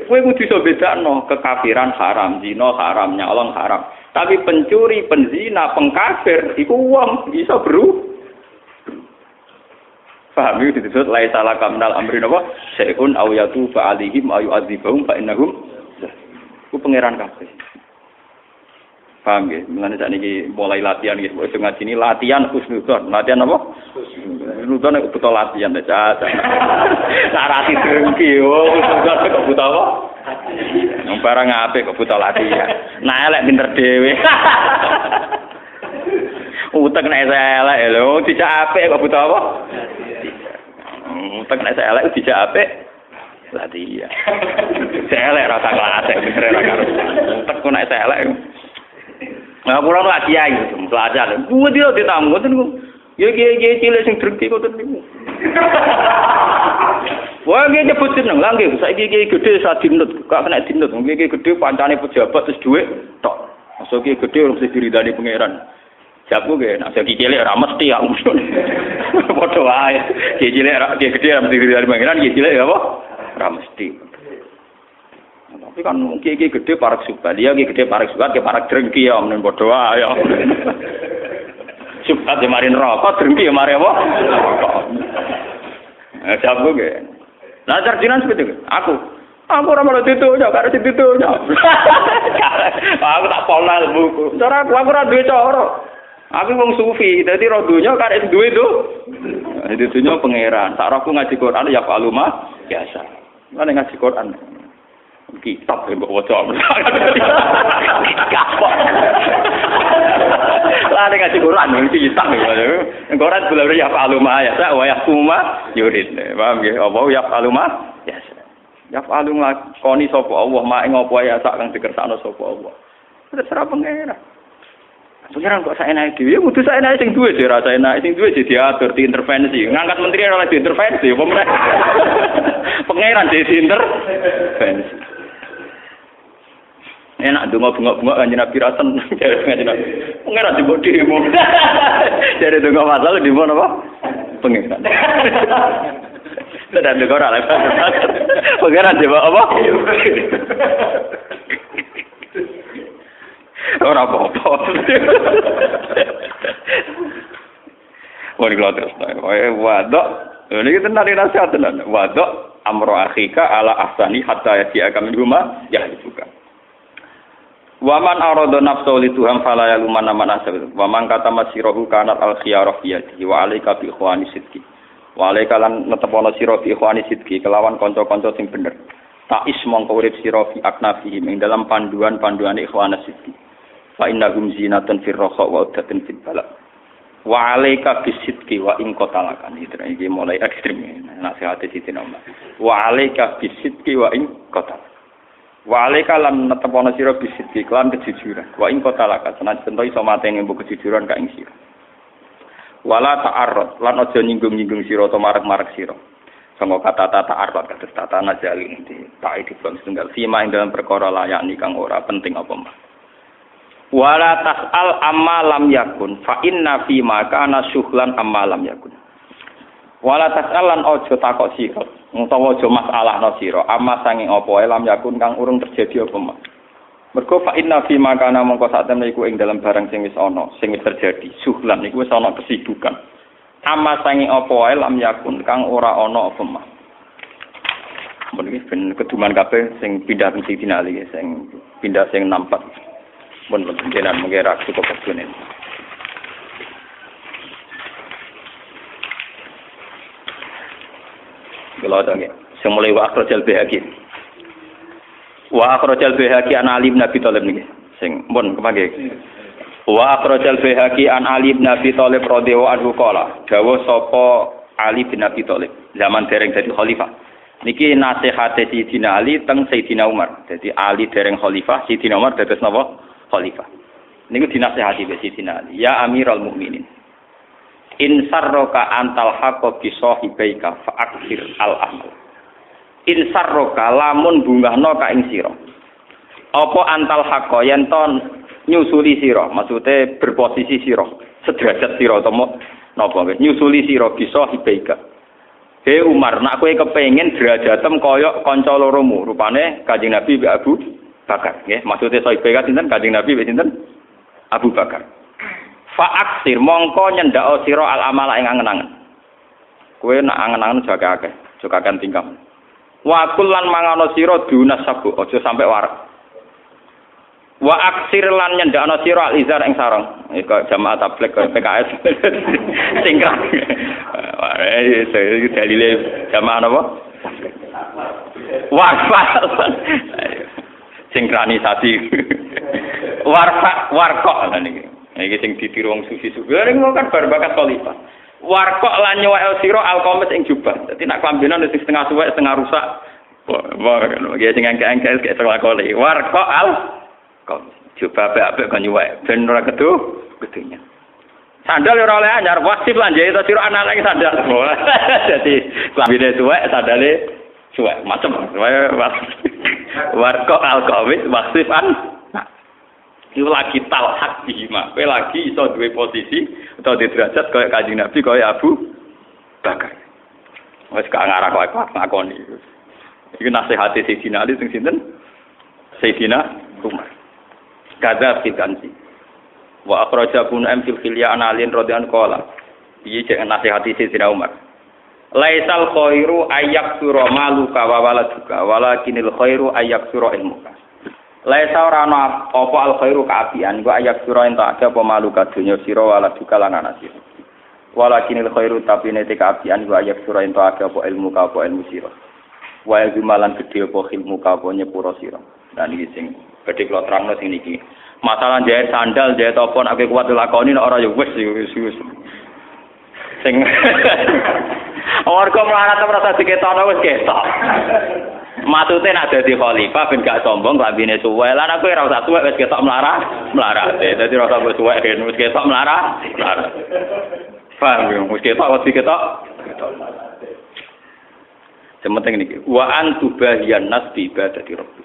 kowe kudu iso bedakno kekafiran haram, zina haram, nyolong haram. Tapi pencuri, penzina, pengkafir iku wong iso bro. Paham iki disebut la salah kamnal amrin apa? Syai'un aw yatuba alaihim aw yu'adzibahum fa innahum ku pangeran kabeh. Paham ya? Mulane sakniki mulai latihan nggih, wis ngaji ini latihan husnudzon. Latihan apa? Husnudzon nek butuh latihan aja. Sarati drengki yo husnudzon kok butuh apa? Wong barang apik kok butuh latihan. Nah elek pinter dhewe. Utek nek elek lho, dijak apik kok butuh apa? Utek nek elek dijak apik latihan. Elek rasa kelas, pinter ra karo. Utek kok nek elek. Nah, kurang lagi kiai itu, belajar. Gue dia ditamu, gue tuh, ya cilik sing drengki kok tuh. Wah, dia nyebut jeneng lagi, saya gede saat dinut, gak kena dinut, gede pancane pejabat terus duit, tok. Masuk gede harus diridani pangeran. Jago ge, nak cilik ora mesti ya usun. Padha wae. Cilik gede ora mesti diridani pangeran, cilik apa? Ora mesti. Tapi kan kiai gede parak subhat, dia gede parak subhat, dia parak drengki ya, menen padha wae ya. Subhat ya mari neraka, drengki ya mari apa? Jago ge. Lah sarjinan seperti itu. Aku ora malah ditunya, karo ditunya. Aku tak polal buku. Cara aku ora duwe cara. Aku wong sufi, dadi ro dunya karo duwe itu. Ditunya pangeran. Sak aku ngaji Quran ya faluma biasa. Lan ngaji Quran. Kitab yang bawa jawab. Kapok. Lah ada ngaji Quran yang kitab gitu. Quran benar ya faluma ya, saya wayah kuma yurid. Paham nggih? Apa ya faluma? Ya. Ya faluma koni sapa Allah mak ing apa ya sak kang dikersakno sapa Allah. Terserah pangeran. Pangeran kok saenake dhewe kudu saenake sing duwe rasa enak sing duwe diatur diintervensi. Ngangkat menteri ora diintervensi apa meneh. Pangeran diintervensi. Enak donga-bunga kanjeng Nabi rasen kanjeng Nabi. Pangeran dibok demo. Dari donga masalah di mana apa? Pangeran. Tidak donga ora lepas. Pangeran dibok apa? Ora apa-apa. Wong iki terus. Wadok. Ini kita nari nasihat tenan. Wadok amro akhika ala ahsani hatta yasi'aka min huma yahdifuka. Waman arada nafsu li tuham fala yaluman man asab. Waman kata masirahu kanat al khiyarah yadi wa alaika bi ikhwani sidqi. Wa alaika lan netepono sira bi ikhwani sidqi kelawan kanca-kanca sing bener. Tak ismong urip sira fi aknafihim ing dalam panduan-panduan ikhwana sidqi. Fa innahum zinatun fir raha wa udatun fil bala. Wa alaika bi sidqi wa in qatalakan. Iki mulai ekstrem nasihat Siti Nomah. Wa alaika bi sidqi wa in qatalakan. Wa alaika lan netepono sira bisiti lan kejujuran. Wa ing kotalaka senajan to iso mateni mbok kejujuran ka ing sira. Wala ta'arrud lan aja nyinggung-nyinggung sira to marek-marek sira. Sangka kata tata arwah kados tata najali di ta'i di bang setunggal fima ing dalam perkara layani kang ora penting apa mah. Wala tas'al amma lam yakun fa inna fi ma kana syughlan amma lam yakun. Wala tas'alan ojo takok sira, utawa ojo masalahno sira, amma sanging apa wae lam yakun kang urung terjadi apa mah. Mergo fa inna fi ma kana mongko sak temene iku ing dalam barang sing wis ana, sing wis terjadi, syughlan iku wis ana kesibukan. Amma sangi apa wae lam yakun kang ora ana apa mah. Mun iki ben keduman kabeh sing pindah mesti dinali sing pindah sing nampak. Mun jenengan mengira cukup kedune. Kalau ada sing mulai wa akhrajal bihaqi. Wa akhrajal bihaqi an Ali bin Abi Thalib niki sing mun kepake. Wa akhrajal Baihaqi an Ali bin Abi Thalib radhiyallahu anhu qala dawuh sapa Ali bin Abi Thalib zaman dereng dadi khalifah niki nasihate Sayyidina Ali teng Sayyidina Umar. Dadi Ali dereng khalifah, Sayyidina Umar dados napa khalifah. Niku dinasihati Sayyidina Ali, ya Amirul Mukminin. In sarroka antal haqqo bi sahibaika fa akthir al amal. In sarroka lamun bungahno ka ing sira. Apa antal haqqo yen ton nyusuli sira, maksudnya berposisi sira, sederajat sira utawa napa nggih, nyusuli sira bisa hibaika. He Umar, nak kowe kepengin derajatem kaya kanca loromu, rupane Kanjeng Nabi mbek Abu Bakar, nggih. Maksudnya sahibaika sinten? Kanjeng Nabi mbek sinten? Abu Bakar. Fa aksir mongko nyendak sira al amala ing angen-angen. Kowe nak angen-angen jaga akeh, jogakan tingkah. Wa kullan mangano sira dunas sabu, aja sampe warak. Wa aksir lan nyendakno sira al-izar ing sarung. Iku jamaah tabligh PKS. Singkat. Itu dalile jamaah napa? Warfa. Sinkronisasi. Warkok lan iki. Iki sing ditiru wong sufi-sufi. Lha niku kan bar bakat khalifah. Warkok lan nyuwek sira al-qamis ing jubah. Dadi nak klambenan wis setengah suwek setengah rusak. Wah, kan iki sing angke-angke kaya selakole. Warkok al coba apik kan nyuwek ben ora kedunya. Sandal ora oleh anyar wasif lan jahit sira anak lagi sandal. Dadi klambine suwek sandale suwek macem warqa al-qawit wasifan. Iku lagi talhaq bihima. Kowe lagi iso duwe posisi utawa di derajat kaya Kanjeng Nabi kaya Abu Bakar. Wis gak ngarah kok ngakoni. Iki nasihate Sayyidina Ali sing sinten? Sayyidina Umar. Kada fitansi. Wa akhraja Ibnu Am fil Khilya an Ali radhiyallahu qala. Iki cek nasihati Sayyidina Umar. Laisal khairu ayyaksura maluka wa waladuka walakinil khairu ayyaksura ilmuka. Laisa ora ana apa al khairu kaapian iku ayyaksura entuk akeh apa maluka dunya sira waladuka lan anak sira. Walakinil khairu tapi nek kaapian iku ayyaksura entuk akeh apa ilmuka apa ilmu sira. Wa ilmalan gedhe apa ilmuka apa nyepuro sira. Dan iki sing gedhe kula terangno sing niki. Masalah jahit sandal, jahit apa nek kuat dilakoni nek ora ya wis sing warga melarat merasa diketokno wis ketok. Matute nak dadi khalifah ben gak sombong lambene suwe. Lan aku ora usah suwe wis ketok melarat. Dadi ora usah suwe wis ketok melarat. Paham yo, wis ketok wis ketok. Sementing niki wa antubahiyan nas bi ibadati rabbi.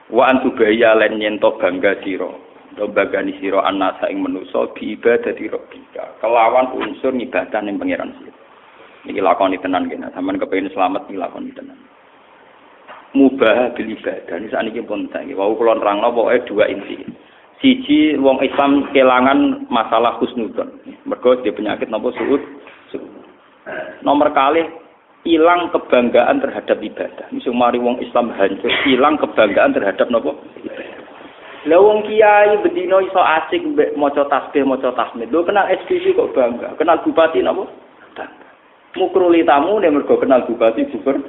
Wa antubahiya lan nyento bangga sira. Bagani sira anasa ing manusa bi ibadati rabbi. Kelawan unsur ibadah ning pangeran sira. Niki lakoni tenan kene. Sampeyan kepengin slamet iki lakoni tenan. Mubah bil ibadah. Niki sakniki pun tak. Wau kula nerangno pokoke dua inti. Siji wong Islam kelangan masalah husnudzon. Mergo dia penyakit napa suud. Nomor kali hilang kebanggaan terhadap ibadah. Misal mari wong Islam hancur, hilang kebanggaan terhadap napa? Ibadah. Lah wong kiai bedino iso asik mbek maca tasbih, maca tahmid. Lho kenal SPC kok bangga. Kenal bupati napa? Bangga. Mukruli tamu nek mergo kenal bupati guber.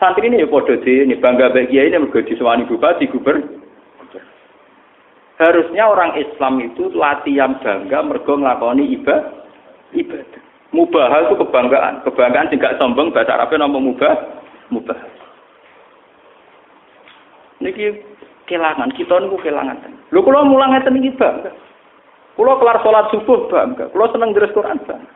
Santri ini ya padha dene bangga mbek kiai nek mergo disewani bupati guber. Harusnya orang Islam itu latihan bangga mergo nglakoni ibadah. Mubah itu kebanggaan sing gak sombong bahasa Arabnya nama mubah. Niki kelangan, kita niku kelangan. Lho kula mulang ngeten iki bangga. Kula kelar salat subuh bangga. Kula seneng deres Quran bangga.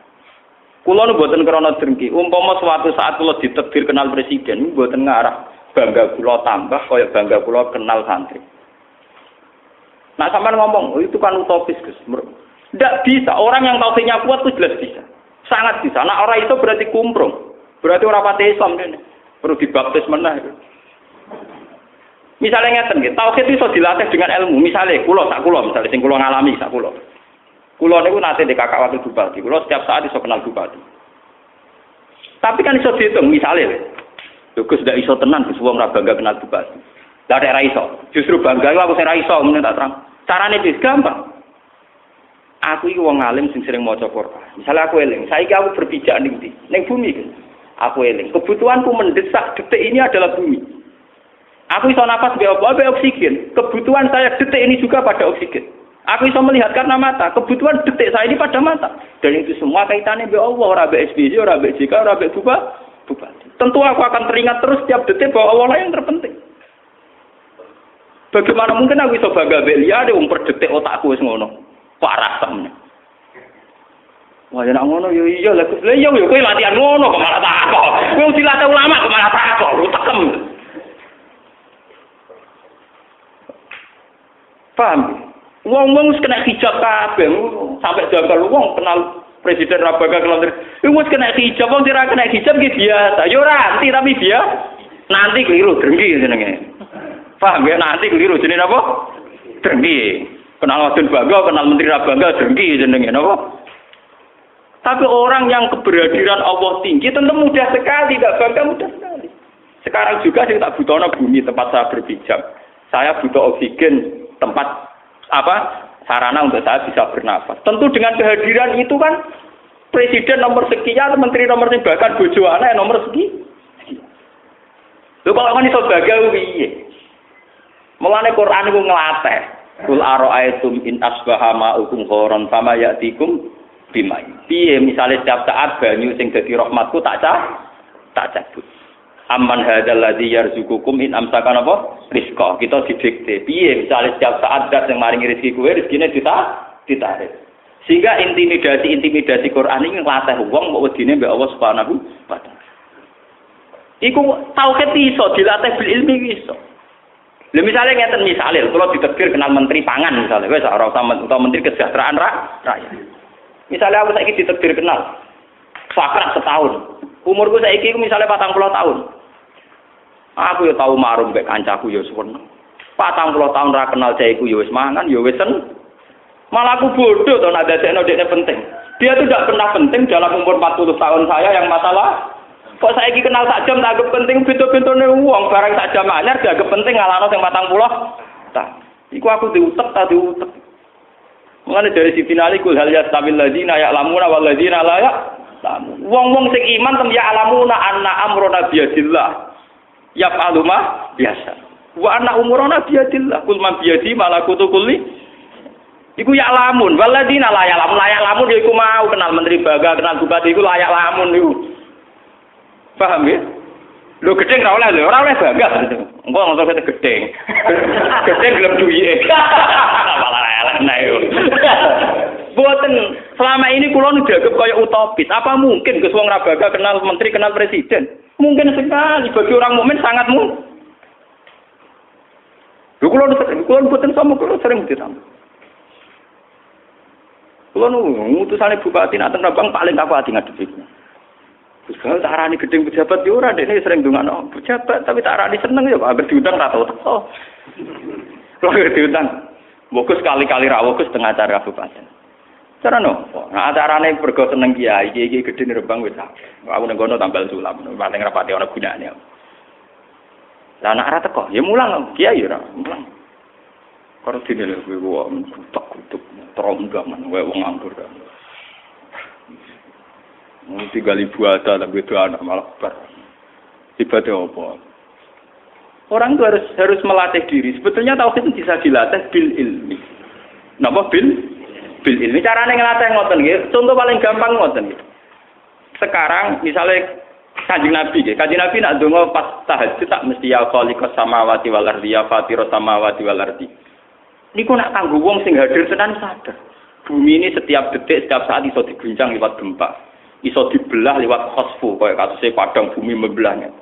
Kula nu mboten krana drengki. Umpama suatu saat kula ditakdir kenal presiden, mboten ngarah bangga kula tambah kaya bangga kula kenal santri. Nah, sampean ngomong, oh, itu kan utopis, Gus. Tidak bisa. Orang yang tauhidnya kuat itu jelas bisa. Sangat bisa. Nah, orang itu berarti kumprung. Berarti orang pati Islam ini. Perlu dibaptis menah. Misalnya ngeten nggih, tauhid iso dilatih dengan ilmu. Misalnya misalnya sing kula ngalami sak kula. Kula niku nate di kakak wakil bupati. Kula setiap saat iso kenal bupati. Tapi kan iso dihitung misalnya. Lho Gus ndak iso tenan Gus wong ora bangga kenal bupati. Lah nek ra iso, justru bangga aku sing ra iso men tak terang. Carane wis gampang. Aku iki wong alim sing sering maca Quran. Misalnya aku eling, saiki aku berpijak ning ndi? Ning bumi kan. Aku eling. Kebutuhanku mendesak detik ini adalah bumi. Aku iso napas be oksigen. Kebutuhan saya detik ini juga pada oksigen. Aku iso melihat karena mata. Kebutuhan detik saya ini pada mata. Dan itu semua kaitannya be Allah, ora be SBY, ora be JK, ora be bupati. Tentu aku akan teringat terus setiap detik bahwa Allah lah yang terpenting. Bagaimana mungkin aku iso bangga be liyane wong per detik otakku wis ngono. Kok rasem. Wah, yen ngono yo iya lha yo kowe latihan ngono kok malah takok. Kowe dilatih ulama kok malah takok, lu tekem. Paham? Wong-wong wis kena hijab kabeh, sampai jangkal wong kenal presiden ra bakal kenal. Wis kena hijab, wong ora kena hijab ki biasa. Yo ora anti tapi dia nanti keliru drengki jenenge. Paham ya nanti keliru jenenge apa? Drengki. Kenal wadon bangga, kenal menteri ra bangga drengki jenenge napa? Tapi orang yang keberhadiran Allah tinggi tentu mudah sekali, tidak bangga mudah sekali. Sekarang juga saya tak butuh bumi tempat saya berpijak. Saya butuh oksigen, tempat sarana untuk saya bisa bernafas. Tentu dengan kehadiran itu kan presiden nomor sekian, menteri nomor sekian, bahkan bojo anak nomor sekian. Lho kalau kan iso bangga piye? Mulane Quran iku nglatih. Kul ara'aitum in asbaha ma'ukum ghoran fama ya'tikum bimai. Piye misale setiap saat banyu sing dadi rahmatku tak cabut. Amman hadzal ladzi yarzuqukum in amsaka napa? Rizqa. Kita didikte. Piye misale setiap saat zat sing maringi rezeki kowe rezekine ditarik. Sehingga intimidasi Quran ini nglatih wong mbok wedine mbek Allah Subhanahu wa taala. Iku tauhid iso dilatih bil ilmi iso. Lha misale ngeten kalau ditegir kenal menteri pangan misalnya wis ora usah utawa menteri kesejahteraan rakyat. Misalnya aku saiki ditegir kenal sakrat setahun. Umurku saiki misalnya 40 tahun. Aku ya tau marum mbek kancaku ya suwen. 40 tahun ra kenal jaiku ya wis mangan ya wis malah aku bodoh to nek dadekno dekne penting. Dia tuh tidak pernah penting dalam umur 40 tahun saya yang masalah. Kok saiki kenal sak jam tak anggap penting bento-bentone wong barang sak jam anyar dianggap penting ngalano sing 40. Tak. Iku aku diutek ta diutek. Mulane dari Siti Ali kul hal yastabil ladina ya'lamuna wal ladina la ya'lamun. Wong-wong sing iman tem ya'lamuna anna amruna biyadillah. Yaf'alu ma biasa. Wa anna umuruna biyadillah. Kul man biyadi malakutu kulli. Iku ya'lamun wal ladina la ya'lamun. Layak lamun ya iku mau kenal menteri bangga, kenal bupati iku layak lamun niku. Paham ya? Lho gedeng ora oleh bangga. Engko ngono kate gedeng. Gedeng gelem duwike. Malah elek nek yo. Boten selama ini kula dianggap kaya utopis. Apa mungkin Gus wong ra bangga kenal menteri, kenal presiden? Mungkin sekali bagi orang mukmin sangat mungkin. Lho kula boten sama kula sering ditambah. Kula ngutusane bupati nak teng Rembang paling aku ati ngadepi. Kalau tak arani gedeng pejabat yo ora dekne sering ndongano pejabat tapi tak arani seneng ya hampir diundang ra tau teko. Kalau diundang fokus kali-kali ra fokus tengah acara kabupaten. Cara no, nah acarane bergo seneng kiai iki gedeng Rembang wis akeh. Aku nang kono tambal sulam, paling rapati ana gunane. Lah anak ra teko ya mulang kiai ora mulang. Karo dene lho kowe kutuk-kutuk teronggaman wae wong nganggur. Mesti gali buata tapi itu anak malah ber. Ibadah apa? Orang itu harus melatih diri. Sebetulnya tauhid itu bisa dilatih bil ilmi. Napa bil ilmi? Carane ngelatih ngoten nggih. Contoh paling gampang ngoten nggih. Sekarang misalnya Kanjeng Nabi nak donga pas tahajud tak mesti ya khaliqas samawati wal ardi ya fatiros samawati wal ardi. Niku nak kanggo wong sing hadir tenan sadar. Bumi ini setiap detik, setiap saat iso diguncang liwat gempa. iso dibelah lewat khosfu, kayak kasusnya padang bumi membelahnya.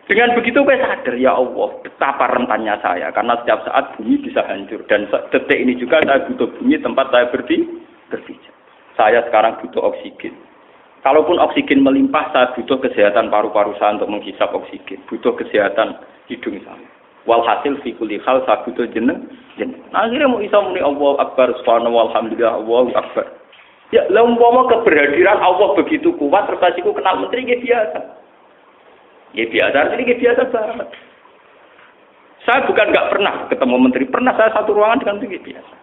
Dengan begitu saya sadar, ya Allah, betapa rentannya saya. Karena setiap saat bumi bisa hancur. Dan detik ini juga saya butuh bumi tempat saya berpijak. Saya sekarang butuh oksigen. Kalaupun oksigen melimpah, saya butuh kesehatan paru-paru saya untuk menghisap oksigen. Butuh kesehatan hidung saya. Walhasil fi kulli hal saya butuh jeneng. Nah, akhirnya mau isa muni Allahu Akbar, subhanallah, alhamdulillah, Allahu Akbar. Ya, lah umpama keberhadiran Allah begitu kuat, terus aku kenal menteri ya biasa. Ya biasa, ini biasa banget. Saya bukan nggak pernah ketemu menteri, pernah saya satu ruangan dengan menteri biasa.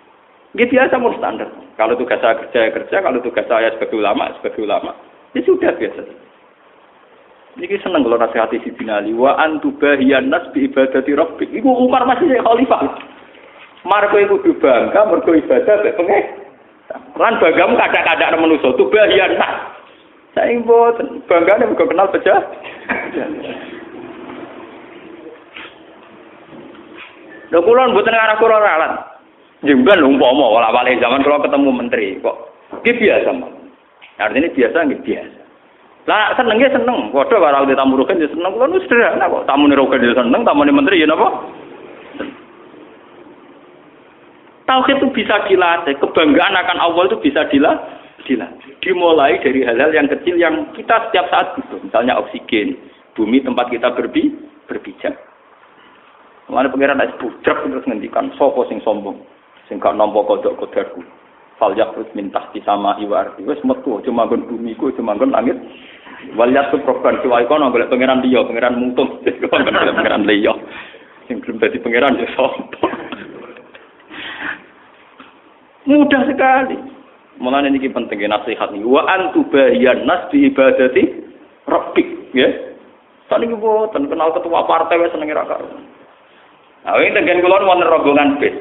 Ya biasa mau standar. Kalau tugas saya kerja, kalau tugas saya sebagai ulama, ya sudah biasa. Ini seneng kalau nasihati si Binali. Wa antubahiyan nas bi ibadati rabbik. Iku Umar masih khalifah. Marko iku bangga mergo ibadah mek pengen. Lan banggamu kadang-kadang manusa tubahiyan nas. Saya mboten banggane mergo kenal pecah. Lho kula mboten ngarah kula ralat. Jemban umpama wala-wale zaman kula ketemu menteri kok. Iki biasa, Mas. Artinya biasa nggih biasa. Lah senenge seneng, padha karo tamu rogen ya seneng kula nu sederhana kok. Tamune rogen ya seneng, tamune menteri ya napa? Tauhid itu bisa dilatih, kebanggaan akan Allah itu bisa dilatih. Dimulai dari hal-hal yang kecil yang kita setiap saat butuh. Misalnya oksigen, bumi tempat kita berpijak. Mana pengiran es budrak terus ngendikan, sopo sing sombong, sing gak nampa kodok kodarku. Falyak terus minta di sama iwarti. Wes metu, cuma nggon bumi ku, cuma nggon langit. Waliat tu program cuai kono golek pangeran liya, pangeran mutung, pangeran liya. Sing belum dadi pangeran ya sombong. Mudah sekali. Mulane niki penting nasihat niki. Wa antubahiyan nas bi ibadati rabbik, ya. Saniki boten kenal ketua partai wis senenge ra karo. Nah, ini dengan kula wonten rombongan bis.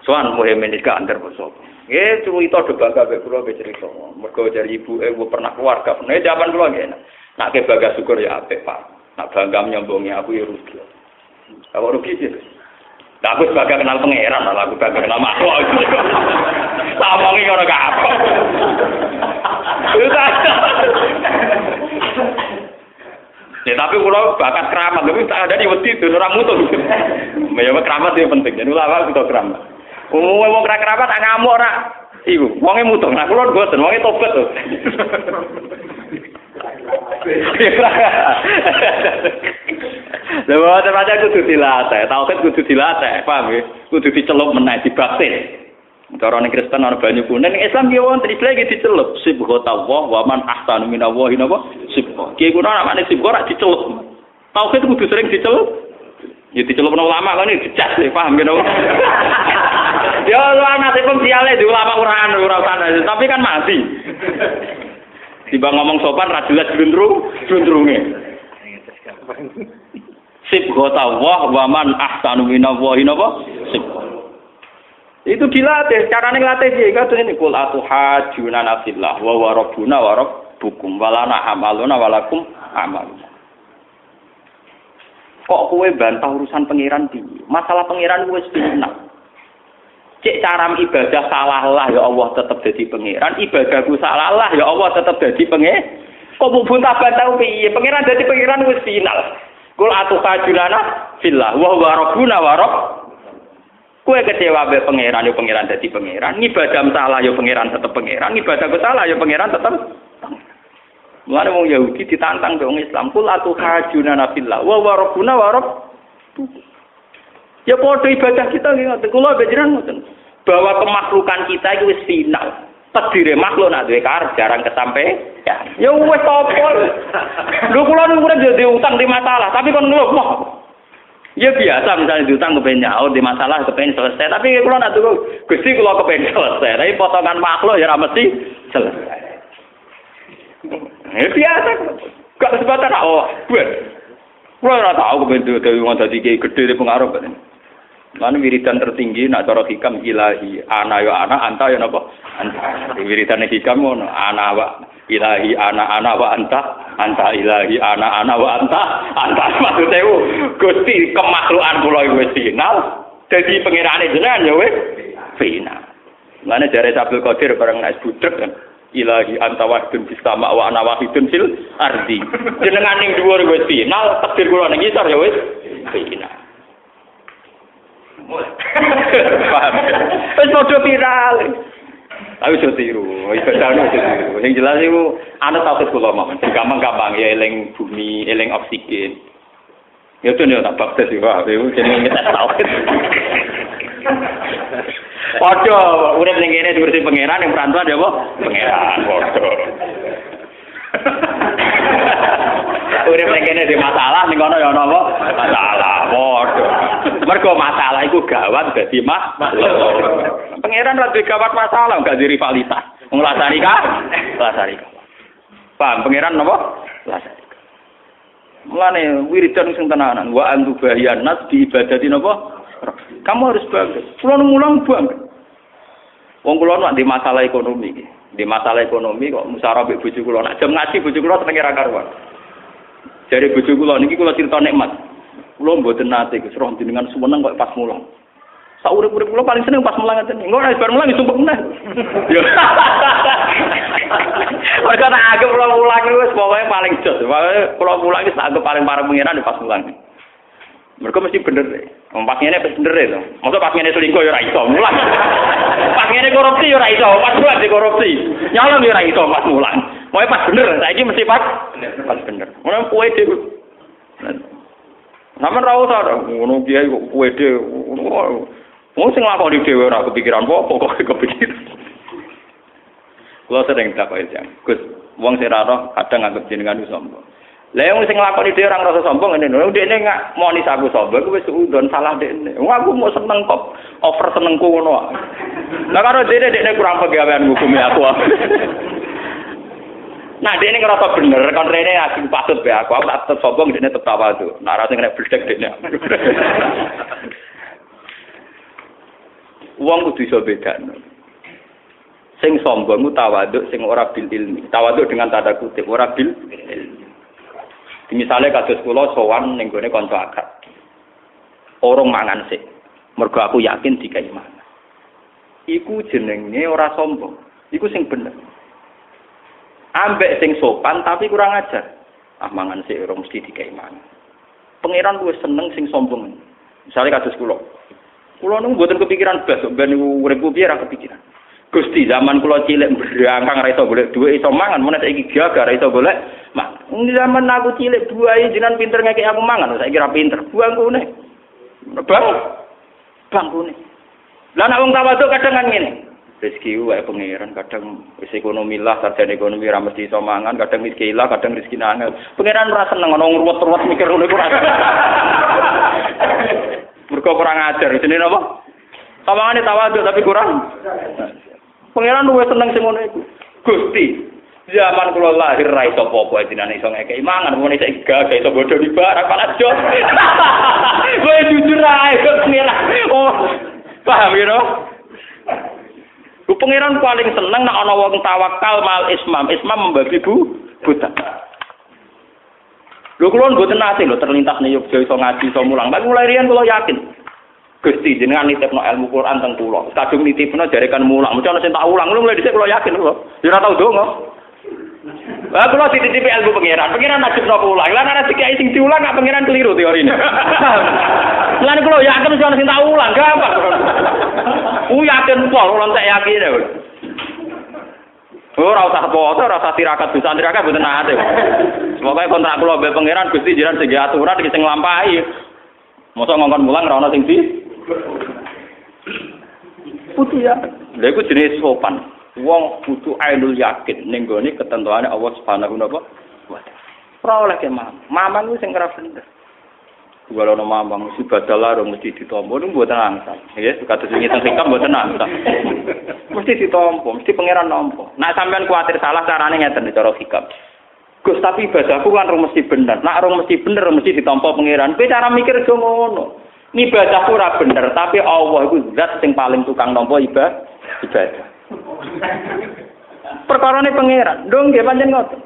Soan muhemen iki antar bosok. Nggih, cerita do bangga mek kula cerita. Mergo dari ibuke pernah keluarga. Nek jaman kula nggih. Nak ke bangga syukur ya apik, Pak. Nak bangga nyombongi aku ya rugi. Kalau rugi sih. Nah, aku sebagai kenal pangeran, lah aku sebagai kenal makhluk. Lamongi ora kapok. Ya tapi kalau bakat keramat, tapi tak ada di wedi itu orang mutung. Ya keramat itu penting. Jadi ulama kita keramat. Wong keramat tak ngamuk ora. Iku, wonge mutung. Nah kula mboten, wonge tobat to. Lha wae terus kudu dilatih, tauhid kudu dilatih, paham nggih? Kudu dicelup meneh dibaktin. Cara ning Kristen ana banyu kuning, ning Islam ki wonten iki lagi dicelup. Subhanallah wa man ahsanu minallahi napa? Subhan. Ki kuwi ana makne subhan ora dicelup. Tauhid kudu sering dicelup. Ya dicelup ulama kan dicas, paham nggih napa? Ya ana sing siale di ulama ora usah, tapi kan mati. Tiba ngomong sopan ra jelas glundrunge. Subhanallah wa man ahsanu minallahi napa? Subhan. Itu dilatih, carane nglatih piye? Katene kul atuhajuna nafillah wa rabbuna wa rabbukum walana amaluna walakum amaluna. Kok kowe bantah urusan pangeran piye? Masalah pangeran wis final. Cek cara ibadah salah lah ya Allah tetap jadi pangeran, ibadahku salah lah ya Allah tetap jadi pangeran. Kok mbun bantah piye? Pangeran jadi pangeran wis final. Kul atuhajuna fillah wa rabbuna wa kowe kecewa be pangeran yo pangeran dadi pangeran, ibadah salah yo pangeran tetep pangeran, ibadah salah yo pangeran tetep. Mulane wong Yahudi ditantang be wong Islam, kul atuhajuna fillah wa rabbuna wa rabb. Ya padha ibadah kita nggih ngoten. Kula bejeran ngoten. Bahwa kemakhlukan kita iki wis final. Tedire makhluk nak duwe karep jarang kesampe. Ya wis apa. Lho kula niku dadi utang di masalah, tapi kon ngeluh. Ya biasa misalnya diutang kepengen nyaur di masalah kepengen selesai, tapi kalau nak tunggu Gusti kalau kepengen selesai, tapi potongan makhluk ya mesti selesai. Ya biasa, gak kesempatan Allah. Kalau nggak tahu kepengen dari orang tadi kayak gede di pengaruh kan. Lalu wiridan tertinggi nak cara hikam ilahi ana yo ana anta yo napa anta. Wiridan hikam ono ana wa ilahi ana wa anta ilahi ana wa anta maksudnya Gusti kemakhlukan kula iku wis final dadi pangerane jenengan ya wis final. Mane jare Abdul Qadir bareng nek budrek kan ilahi anta wahidun fis sama wa ana wahidun fil ardi. Jenengan ning dhuwur wis final, takdir kula ning ngisor ya wis final. Paham. Wis padha viral. Tapi iso tiru, iso dalem iso tiru. Sing jelas iku ana tauhid kula mawon. Gampang-gampang ya eling bumi, eling oksigen. Ya itu nih tak baktes juga, itu jenenge ngetes tauhid. Padha urip ning kene diurus pangeran yang perantauan ya apa? Pangeran padha. Urip ning kene di masalah ning kono ya ana apa? Masalah padha. Mergo masalah iku gawat dadi pangeran lagi gawat masalah enggak di rivalitas. Wong lasari ka? Lasari ka. Paham pangeran napa? Lasari. Mulane wiridan sing tenanan wa antu bahiyan nas di ibadati napa? Kamu harus bangga. Kula mulang bangga. Wong kula nek di masalah ekonomi iki. Di masalah ekonomi kok musyawarah mbek bojo kula. Nek jam ngaji bojo kula senenge ra karuan. Jare bojo kula niki kula crita nikmat. Kula mboten nate Gus roh jenengan sumeneng kok pas mulang. Saurip-urip kula paling seneng pas mulang ngeten. Engko nek bar mulang disumpek meneh. Yo. Mergo tak anggap kula mulang wis pokoke paling jos. Pokoke kula mulang wis anggap paling pareng pengiran pas mulang. Mereka mesti bener deh. Pas ngene bener deh. Masa pas ngene selingkuh ya ora iso mulang. Pas ngene korupsi ya ora iso, pas mulang di korupsi. Nyolong ya ora iso pas mulang. Moe pas bener, saiki mesti pas bener. Ngono kuwe dhewe. Sampeyan ra usah ngono kiai kok kuwe dhewe. Wong sing nglakoni dhewe ora kepikiran apa kok kepikiran. Kulo sering takok iki, Gus, wong sing ra roh kadang anggap jenengan iso sombong. Lah wong sing nglakoni dhewe ora ngrasa sombong ngene lho, dekne gak moni aku sombong kuwi wis udon salah dekne. Wong aku mau seneng kok over senengku ngono. Lah karo dekne kurang pegawean hukume aku. Nah, dekne ngrasa bener kon rene aku patut be aku tak tetep sombong dekne tetep tawadhu. Nek ora sing nek bledek dekne. Wong kudu iso bedakno. Sing sombong ku tawadhu, sing ora bil ilmi. Tawadhu dengan tanda kutip ora bil ilmi. Misalnya kados kula sowan ning gone kanca akrab. Orang mangan sik. Mergo aku yakin dikai mangan. Iku jenenge ora sombong. Iku sing bener. Ambek sing sopan tapi kurang ajar. Ah mangan sik ora mesti dikai mangan. Pangeran luwih seneng sing sombong. Misalnya kados kula. Kula nu mboten kepikiran blas ben niku uripku piye ra kepikiran. Gusti zaman kula cilik berangkang ra iso golek dhuwit iso mangan, meneh saiki gagal ra iso golek mangan. Zaman aku cilik buahe jenengan pinter ngekek aku mangan, saiki ra pinter. Buangkune. Bangkune. Lah nek wong tawadhu kadang kan ngene. Rezeki wae pangeran kadang wis ekonomi lah, sarjana ekonomi ra mesti iso mangan, kadang miskin lah, kadang rezeki angel. Pangeran ora seneng ana ngruwet-ruwet mikir ngono iku ora. Mergo kurang ajar, jenenge apa? Sawangane tawadhu tapi kurang. Pangeran luwih seneng sing ngono iku. Gusti, zaman kula lahir ra iso apa-apa jenengan iso ngekeki mangan, mun isih gagah iso bodho di barak malah jos. Kowe jujur ae kok pangeran. Oh, paham ya no? Ku pangeran paling seneng nek ana wong tawakal mal ismam. Ismam membagi buta. Lho kula mboten nate lho terlintas ning Yogya iso ngaji iso mulang. Tapi mulai riyen kula yakin. Gusti jenengan nitipno ilmu Quran teng kula. Kadung nitipno jarekan mulang. Mesti ana sing tak ulang. Lho mulai dhisik kula yakin lho. Ya ora tau donga. Lah kula dititipi ilmu pangeran. Pangeran najibno kula. Lah nek dikai sing diulang gak pangeran keliru teorine. Lan kula yakin mesti ana sing tak ulang. Gampang. Yakin pol ora tak yakin. Ora usah foto, ora usah tirakat bisa tirakat mboten nate. Semoga kontrak kula mbek pangeran Gusti jenengan sing aturan iki sing nglampahi. Mosok ngongkon mulang ora ana sing di putih ya. Lha iku jenis sopan. Wong kudu ainul yakin ning gone ketentuane Allah Subhanahu wa taala. Ora oleh ke mamang ku sing ora bener. Walau nama mamang mesti badalah mesti ditompo niku mboten angsal. Nggih, kados wingi teng hikam mboten angsal. Mesti ditompo, mesti pangeran nampa. Nek sampean kuwatir salah carane ngeten cara hikam. Gus tapi ibadahku kan mesti bener. Nek ora mesti bener mesti ditampa pangeran. Kowe cara mikir do ngono. Ibadahku ora bener, tapi Allah iku zat sing paling tukang nampa ibadah. Perkarane pangeran. Ndung nggih pancen ngoten.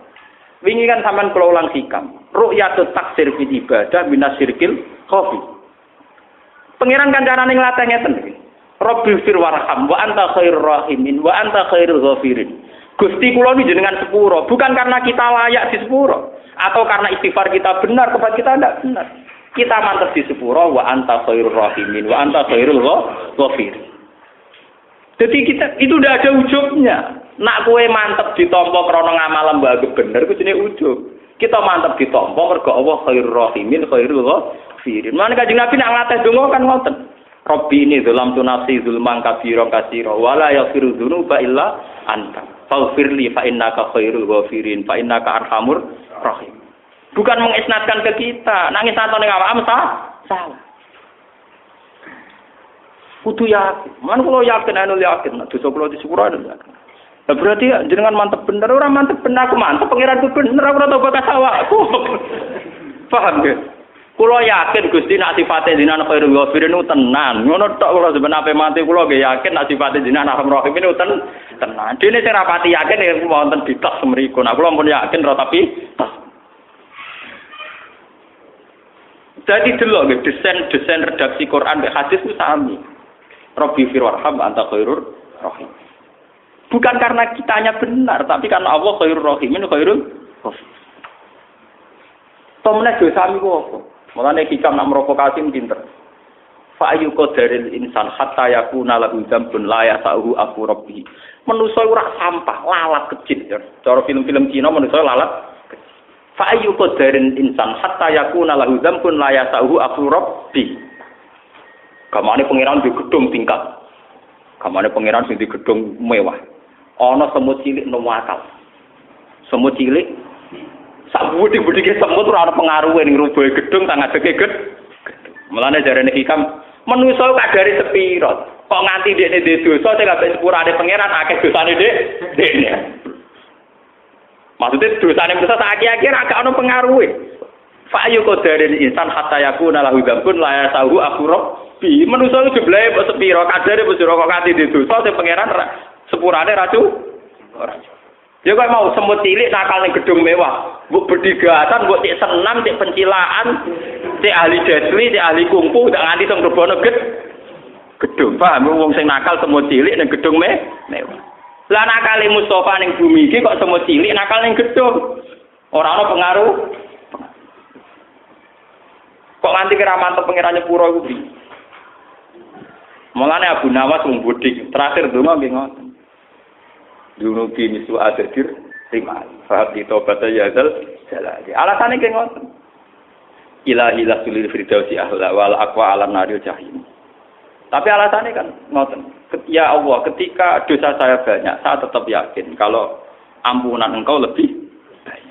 Wingi kan sampean kula ulang hikam. Ru'yatut taksir fi ibadah minasyirkil khafi. Pangeran kan carane nglatih ngeten iki. Rabbil fir warham wa anta khairur rahimin wa anta khairul ghafirin. Gusti kula niku jenengan sepuro, bukan karena kita layak di sepuro atau karena istighfar kita benar, kepada kita tidak benar. Kita mantep di sepuro wa anta khairur rahimin wa anta khairul ghafir. Jadi kita itu udah ada ujubnya. Nak kowe mantep ditampa krana ngamal lembaga bener ku jenenge ujub. Kita mantep ditampa mergo Allah khairur rahimin khairul ghafirin. Mane Kanjeng Nabi nak nglatih donga kan ngoten. Rabbi ini dalam tunasi zulman kabiran kasira wala yaghfiru dzunuba illa anta. Faghfirli fa innaka khairul ghafirin fa innaka arhamur rahim. Bukan mengisnadkan ke kita, nangis atone awakmu salah. Kudu yakin. Man kula yakin anu yakin, dosa kula disepuro anu yakin. Lah berarti jenengan mantep bener, ora mantep bener aku mantep pangeranku bener aku ora tau bakas awakku. Paham ya? Kula yakin Gusti nak sifate jenengan khairul ghafirin tenan. Ngono tok kula sampeyan ape mati kula nggih yakin nak sifate jenengan arhamur rahim niku tenan. Dene sing rapati yakin ya wonten ditos mriku. Nah kula pun yakin ora tapi tos. Jadi delok nggih desain redaksi Quran mek hadis ku sami. Rabbi firwarham anta khairur rahim. Bukan karena kitanya benar, tapi karena Allah khairur rahimin khairul ghafir. Tomene dosa mi kok. Mulane hikam nak merokokasi pinter. Fa ayu qadaril insan hatta yakuna lahu dzambun la yasahu aku rabbi. Manusa ora sampah, lalat kecil ya. Cara film-film Cina manusa lalat kecil. Fa ayu qadaril insan hatta yakuna lahu dzambun la yasahu aku rabbi. Kamane pangeran di gedung tingkat. Kamane pangeran sing di gedung mewah. Ana semut cilik nang akal. Semut cilik sak budi-budike semut ora ana pengaruhe ning rubuhe gedung tang ngadeke gedung. Mulane jarene hikam manusa kadare sepira. Kok nganti dekne dhe dosa sing kabeh sepurane pangeran akeh dosane dekne. Maksudnya dosane manusa sak akeh-akeh ora ana pengaruhe. Fa ayu qadarin insan hatta yakuna lahu dzambun la yasahu akhurab bi. Manusa jumlahe kok sepira kadare wis kok nganti dhe dosa sing pangeran sepurane racu ora. Ya kok mau semut cilik nakal ning gedung mewah. Mbok berdigatan, mbok cek senam, cek pencilaan, cek ahli desli, cek ahli kungfu, tak nganti teng rebono gedung. Paham wong sing nakal semut cilik ning gedung mewah. Lah nakale Mustofa ning bumi iki kok semut cilik nakal ning gedung. Ora ana pengaruh. Kok nganti kira mantep pangeran nyepuro iku piye? Mulane Abu Nawas wong bodhi, terakhir donga nggih ngoten. Dulu kini su adir terima. Faham di tobat yazal jalali. Alasannya kayak ngoten. Ilahi lasulil firdausi ahla wal aqwa alam naril jahim. Tapi alasannya kan ngoten. Ya Allah, ketika dosa saya banyak, saya tetap yakin kalau ampunan Engkau lebih baik.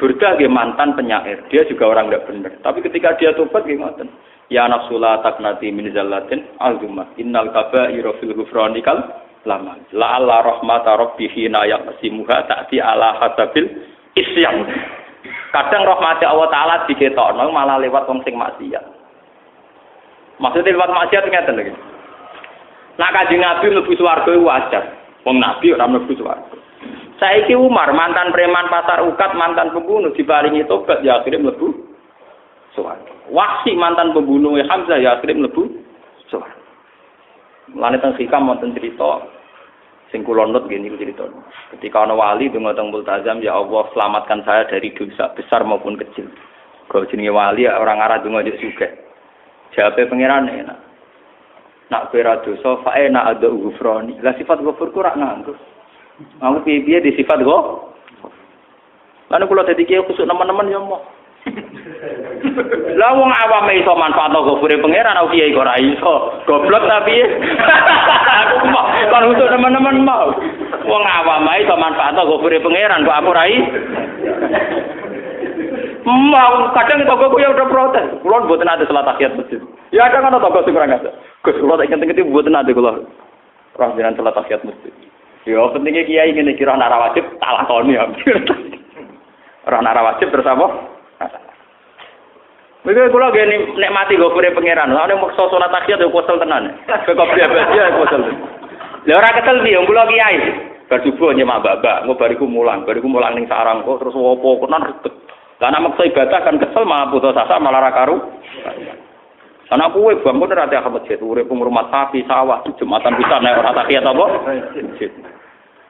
Burda ge mantan penyair, dia juga orang tidak benar. Tapi ketika dia tobat ge ngoten. Ya nafsula taknati min zallatin azumah. Innal kaba'ira fil ghufranikal lama la alla rahmata rabbihi na yaqsimuha ta'ti ala hasabil isyan. Kadang rahmat Allah taala diketokno malah lewat wong sing maksiat. Maksudnya lewat maksiat ngeten lho. Nah Kanjeng Nabi mlebu swarga wajar. Wong Nabi ora mlebu swarga. Saiki Umar mantan preman pasar ukat, mantan pembunuh diparingi tobat ya akhirnya mlebu swarga. Wahsi mantan pembunuh Hamzah ya akhirnya mlebu swarga. Mulane teng hikam wonten crita sing kula nut nggih niku crita. Ketika ana wali donga teng Multazam, ya Allah selamatkan saya dari dosa besar maupun kecil. Kalau jenenge wali orang arah donga njek sugih. Jawabe pangeran enak. Nak kowe ra dosa fa ena ada ghufrani. Lah sifat ghafur ku ra nganggo. Aku piye-piye di sifat go. Lan kula dadi kiye kusuk nemen-nemen ya Allah. Lah wong awam iso manfaat ghafure pangeran aku kiai kok ora iso. Goblok ta piye? Aku mau kan untuk teman-teman mau. Wong awam iso manfaat ghafure pangeran kok aku ora iso. Mau kadang toko ya udah protes. Kulo mboten ate salat tahiyat masjid. Ya ada kan toko sing ora ngasa. Gus kulo tak inget-inget mboten ate kulo. Ora jenengan salat tahiyat masjid. Ya pentingnya kiai ngene kira ora wajib tak lakoni ya. Ora wajib terus apa? Mereka kalau gini nikmati gopure pangeran, lalu mau sholat tahiyat itu kosel tenan. Kok biasa ya kosel. Lah ora kesel piye wong kula kiai. Bar subuh nyemak babak, engko bariku mulang ning sarang kok terus opo konan ribet. Lah nek maksa ibadah kan kesel malah putus asa malah ra karu. Ana kuwe bangun ora teh masjid, urip rumah sapi, sawah, jumatan pisan nek ora tahiyat apa?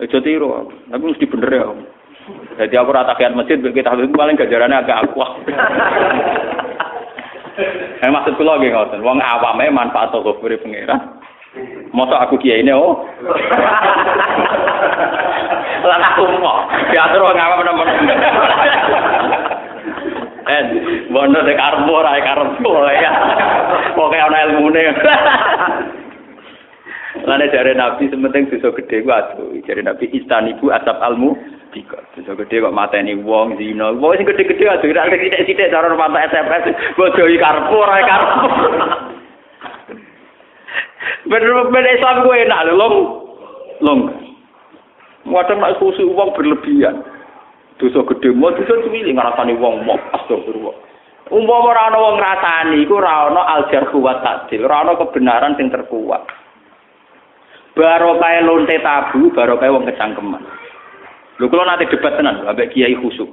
Aja tiru, tapi mesti bener ya. Jadi aku rata kiat masjid, kita itu paling gajarannya agak akuah. Maksud kula nggih ngoten, wong awame manfaat toko beri pengiran. Masa aku kiai ini oh. Lah aku mau diatur wong awam menawa. Bono de karbo ra karbo ya. Pokoke ana ilmune. Lane jare Nabi sementing dosa gedhe ku aduh, jare Nabi istanibu asab almu tiga. Dosa gedhe kok mateni wong zina. Wong sing gedhe-gedhe aduh ra sithik-sithik cara mata SMS bodohi karbo ra karbo. Bener-bener Islam ku enak lho, long. Wadon nek khusus wong berlebihan. Dosa gedhe mo dosa cilik ngrasani wong mok astagfirullah. Umpama ora ana wong ngrasani iku ora ana al-jarh wa ta'dil, ora ana kebenaran sing terkuat. Barokah lonte tabu, barokah wong kecangkeman. Lho kula nate debat tenan ambek kiai khusuk.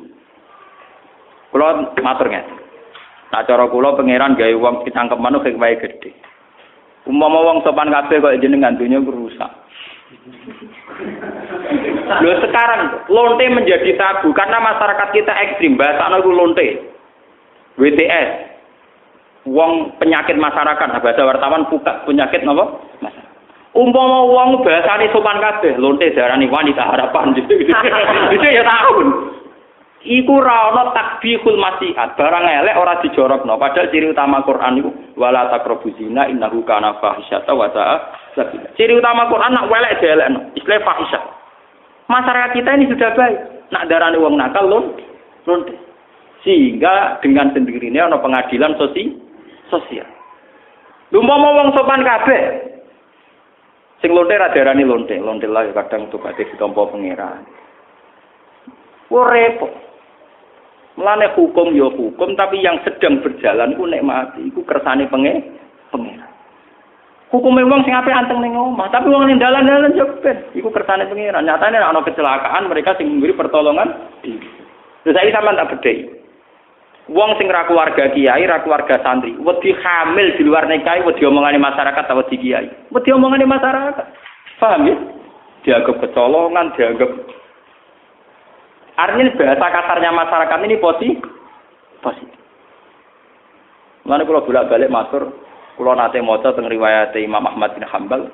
Kula matur ngene. Nah cara kula pangeran gawe wong kecangkeman kok wae gedhe. Umpama wong sopan kabeh kok jenengan donya rusak. Lho sekarang lonte menjadi tabu karena masyarakat kita ekstrim, bahasane ku lonte. WTS. Wong penyakit masyarakat, bahasa wartawan buka penyakit napa? Masyarakat. Umpama wong bahasane sopan kabeh, lonte darani wanita harapan gitu. Itu ya tahu. Iku ra ana takbihul masihat, barang elek ora dijorokno. Padahal ciri utama Quran iku wala taqrabu zina innahu kana fahisyata wa sa'a sabila. Ciri utama Quran nak welek dielekno, istilah fahisyah. Masyarakat kita ini sudah baik. Nak darani wong nakal lonte. Sehingga dengan sendirinya ana pengadilan sosial. Umpama wong sopan kabeh sing lonte ra darani lonte lah kadang tobaté ditampa pangeran. Wo repot. Mulane hukum ya hukum tapi yang sedang berjalan ku nek mati iku kersane pangeran. Hukume wong sing ape anteng ning omah, tapi wong ning dalan-dalan yo ben iku kersane pangeran. Nyatane nek ana kecelakaan mereka sing memberi pertolongan diri. Terus saiki sampean tak bedhei. Wong sing ra keluarga kiai, ra keluarga santri, wedi hamil di luar nikah, wedi omongane masyarakat ta wedi kiai. Wedi omongane masyarakat. Paham ya? Dianggap kecolongan, dianggap artinya bahasa kasarnya masyarakat ini positif. Mulane kula bolak-balik matur, kula nate maca teng riwayat Imam Ahmad bin Hanbal,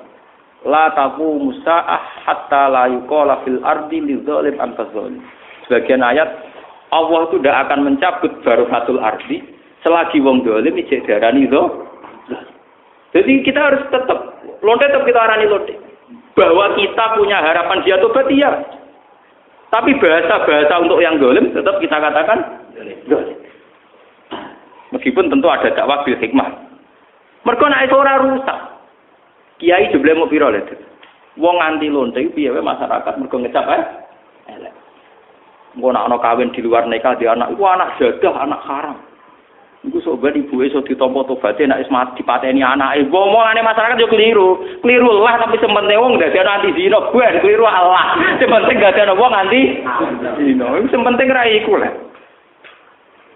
la taqu musa'ah hatta la yuqala fil ardi lidzalim antazalim. Sebagian ayat Allah itu tidak akan mencabut barokatul ardi selagi wong dolim ijek darani itu. Jadi kita harus tetap kita arani lonte. Bahwa kita punya harapan dia tobat iya. Tapi bahasa-bahasa untuk yang dolim tetap kita katakan dolim. Meskipun tentu ada dakwah bil hikmah. Mergo nek ora rusak. Kiai jebule mau piro lho. Wong anti lonte piye wae masyarakat mergo ngecap elek. Engko nek ana kawin di luar nikah di anak iku anak jadah, anak haram. Iku sok ben ibuke iso ditampa tobaté nek wis mati dipateni anake. Omongane masyarakat yo keliru. Keliru lah tapi sementing wong dadi anti zina, ben keliru Allah. Sementing gak ada wong anti zina. Iku sementing ra iku lah.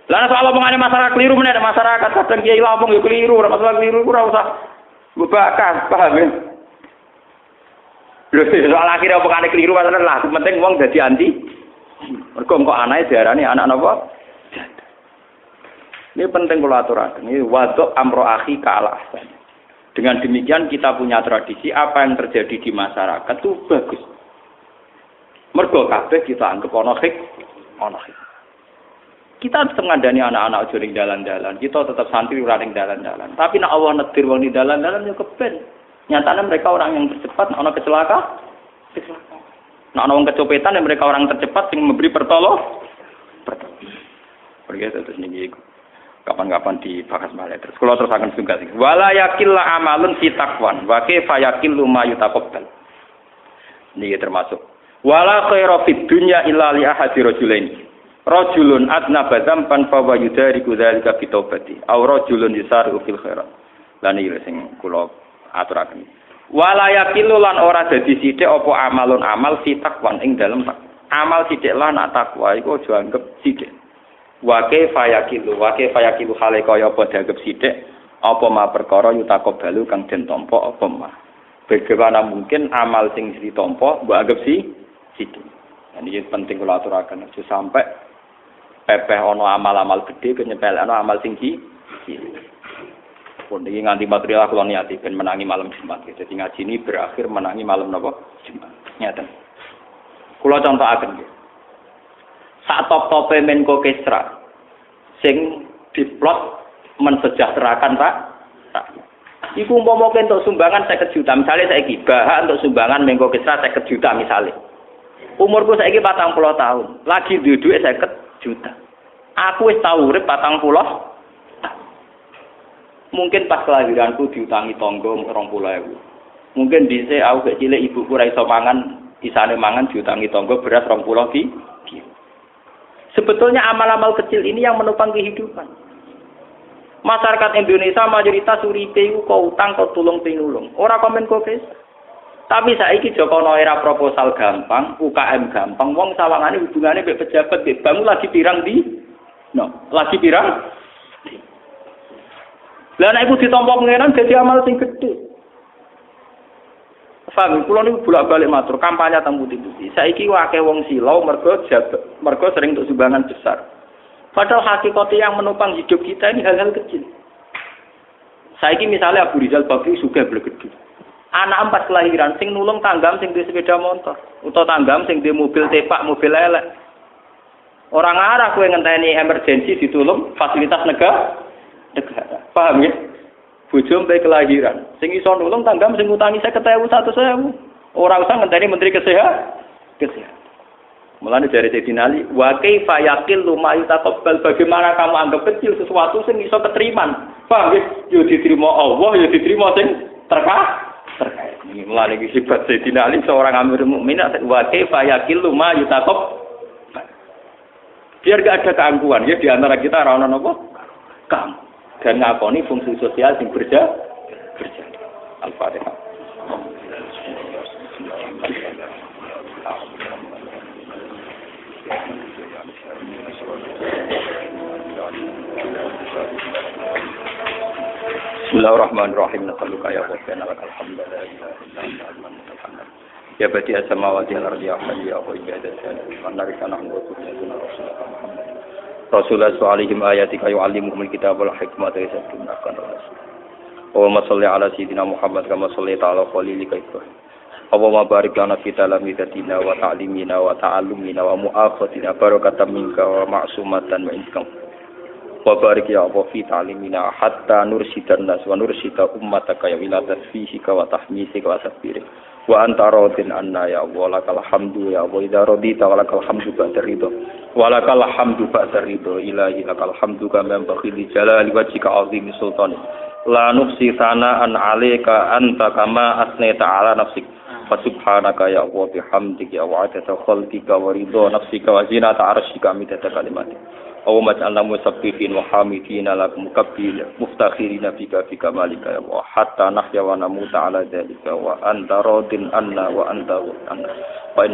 Lah nek soal omongane masyarakat keliru meneh masyarakat kadang kiai ngomong yo keliru, ora masalah keliru ora usah bebakas, paham ya? Lho soal akhire omongane keliru masalah lah, sementing wong dadi anti. Mergo kok anake diarani anak napa? Ini penting kalau aturaken. Ini wadok amro akhi ka'ala ahsan. Dengan demikian kita punya tradisi apa yang terjadi di masyarakat itu bagus. Mergo kabeh kita anggap ana hik. Kita tetap ngandani anak-anak aja ning dalan-dalan. Kita tetap santri ora ning dalan-dalan. Tapi nek Allah nedir wong ning dalan-dalan yo keben. Nyatane mereka orang yang tercepat ana kecelakaan. Nek ana wong kecopetan mereka orang tercepat sing memberi pertolongan. Pergi terus niki kapan-kapan dibahas malih terus. Kalau terus akan sungguh sing. Wala yakilla amalun fi taqwan wa kaifa yakillu ma yutaqabbal. Niki termasuk. Wala khaira fid dunya illa li ahadi rajulain. Rajulun adnaba dzamban fa wa yudariku dzalika bi taubati. Aw rajulun yusaru fil khairat. Lan iki sing kula aturaken. Wala yakillu lan ora dadi sithik apa amalun amal fi taqwan ing dalem amal sithik lan takwa iku aja anggap sithik. Wa kaifa yakilu hale kaya apa dianggap sithik apa ma perkara yutaqabbalu kang den tampa apa ma. Bagaimana mungkin amal sing ditampa mbok anggap situ. Ini penting kula aturaken aja sampai pepeh ana amal-amal gede kenyepelekno amal sing cilik. Pun iki nganti material kula niati ben menangi malam Jumat. Jadi ngaji ini berakhir menangi malam napa? Jumat. Nyata. Kula contohaken nggih. Sak top-tope Menko Kesra sing diplot mensejahterakan rakyat. Iku umpama entuk sumbangan 50 juta, misale saiki bahak untuk sumbangan Menko Kesra 50 juta misale. Umurku saiki 40 tahun, lagi duwe dhuwit 50 juta. Aku wis tau urip 40 tahun. Mungkin pas kelahiranku diutangi tangga 20.000. Mungkin dhisik aku gek cilik ibuku ora iso mangan, isane mangan diutangi tangga beras 20 ki. Sebetulnya amal-amal kecil ini yang menopang kehidupan. Masyarakat Indonesia mayoritas uripe iku kok utang kok tulung pinulung. Ora komen kok guys. Tapi saiki Jokono era proposal gampang, UKM gampang, wong sawangane hubungane mbek pejabat, mbek bangun lagi pirang di. No, lagi pirang. Lah nek iku ditampa pengenan dadi amal sing gedhe. Paham, kula niku bolak-balik matur kampanye teng putih-putih. Saiki akeh wong silau mergo sering untuk sumbangan besar. Padahal hakikatnya yang menopang hidup kita ini hal-hal kecil. Saiki misalnya Abu Rizal Bakri sugih blegedhe. Anak pas kelahiran sing nulung tanggam sing duwe sepeda motor, utawa tanggam sing duwe mobil tepak, mobil elek. Orang arah kowe ngenteni emergensi ditulung fasilitas negara. Paham ya? Bojo mbek kelahiran, sing iso nulung tanggam sing ngutangi 50.000 100.000. Ora usah ngenteni menteri kesehatan. Mulane dari Sayyidina Ali, wa kaifa yaqil lumayu taqabbal, bagaimana kamu anggap kecil sesuatu sing iso keteriman. Paham ya? Yo diterima Allah, yo diterima sing terkait. Ini mulai lagi sifat Sayyidina Ali seorang Amirul Mukminin wa kaifa yaqilu ma yutaqab. Biar gak ada keangkuhan ya di antara kita ora ono napa? Kamu. Dan ngakoni fungsi sosial sing berjalan. Al-Fatihah. Bismillahirrahmanirrahim. Nasalluka ya Rabbana lakal hamdu la ilaha illa anta. Ya badi as-samawati wal ardi ya hayyu ya qayyum ya dzal jalali wa ikram. Rasulullah sallallahu ayatika yu'allimuhumul kitaba wal hikmata wa yuzakkihim. Allahumma shalli ala sayyidina Muhammad kama shallaita ala khalilika Ibrahim. Allahumma barik lana fi talamidatina wa ta'limina wa ta'allumina wa mu'akhatina barakatan minka wa ma'sumatan wa intikam. Wa barik ya Allah fi ta'limina hatta nursidan nas wa nursida ummataka ya ila tasfihika wa tahmisika wa sabirika. Wa anta radin anna ya Allah lakal hamdu ya Allah idza radita wa lakal hamdu ba'da ridha wa lakal hamdu ba'da ridha ilahi lakal hamdu kama yanbaghi li jalali wajhika azimi sultani la nuqsi sana'an 'alaika anta kama asnaita 'ala nafsik fa subhanaka ya Allah bihamdika ya wa'adata khalqika wa ridha nafsika wa zinata 'arsyika midada kalimatik. Allahumma ij'alna musabbihina wa hamidina lakum mukabbirina muftakhirina bika malika ya Allah hatta nahya wa namuta ala dzalika wa anta radin anna wa anta anna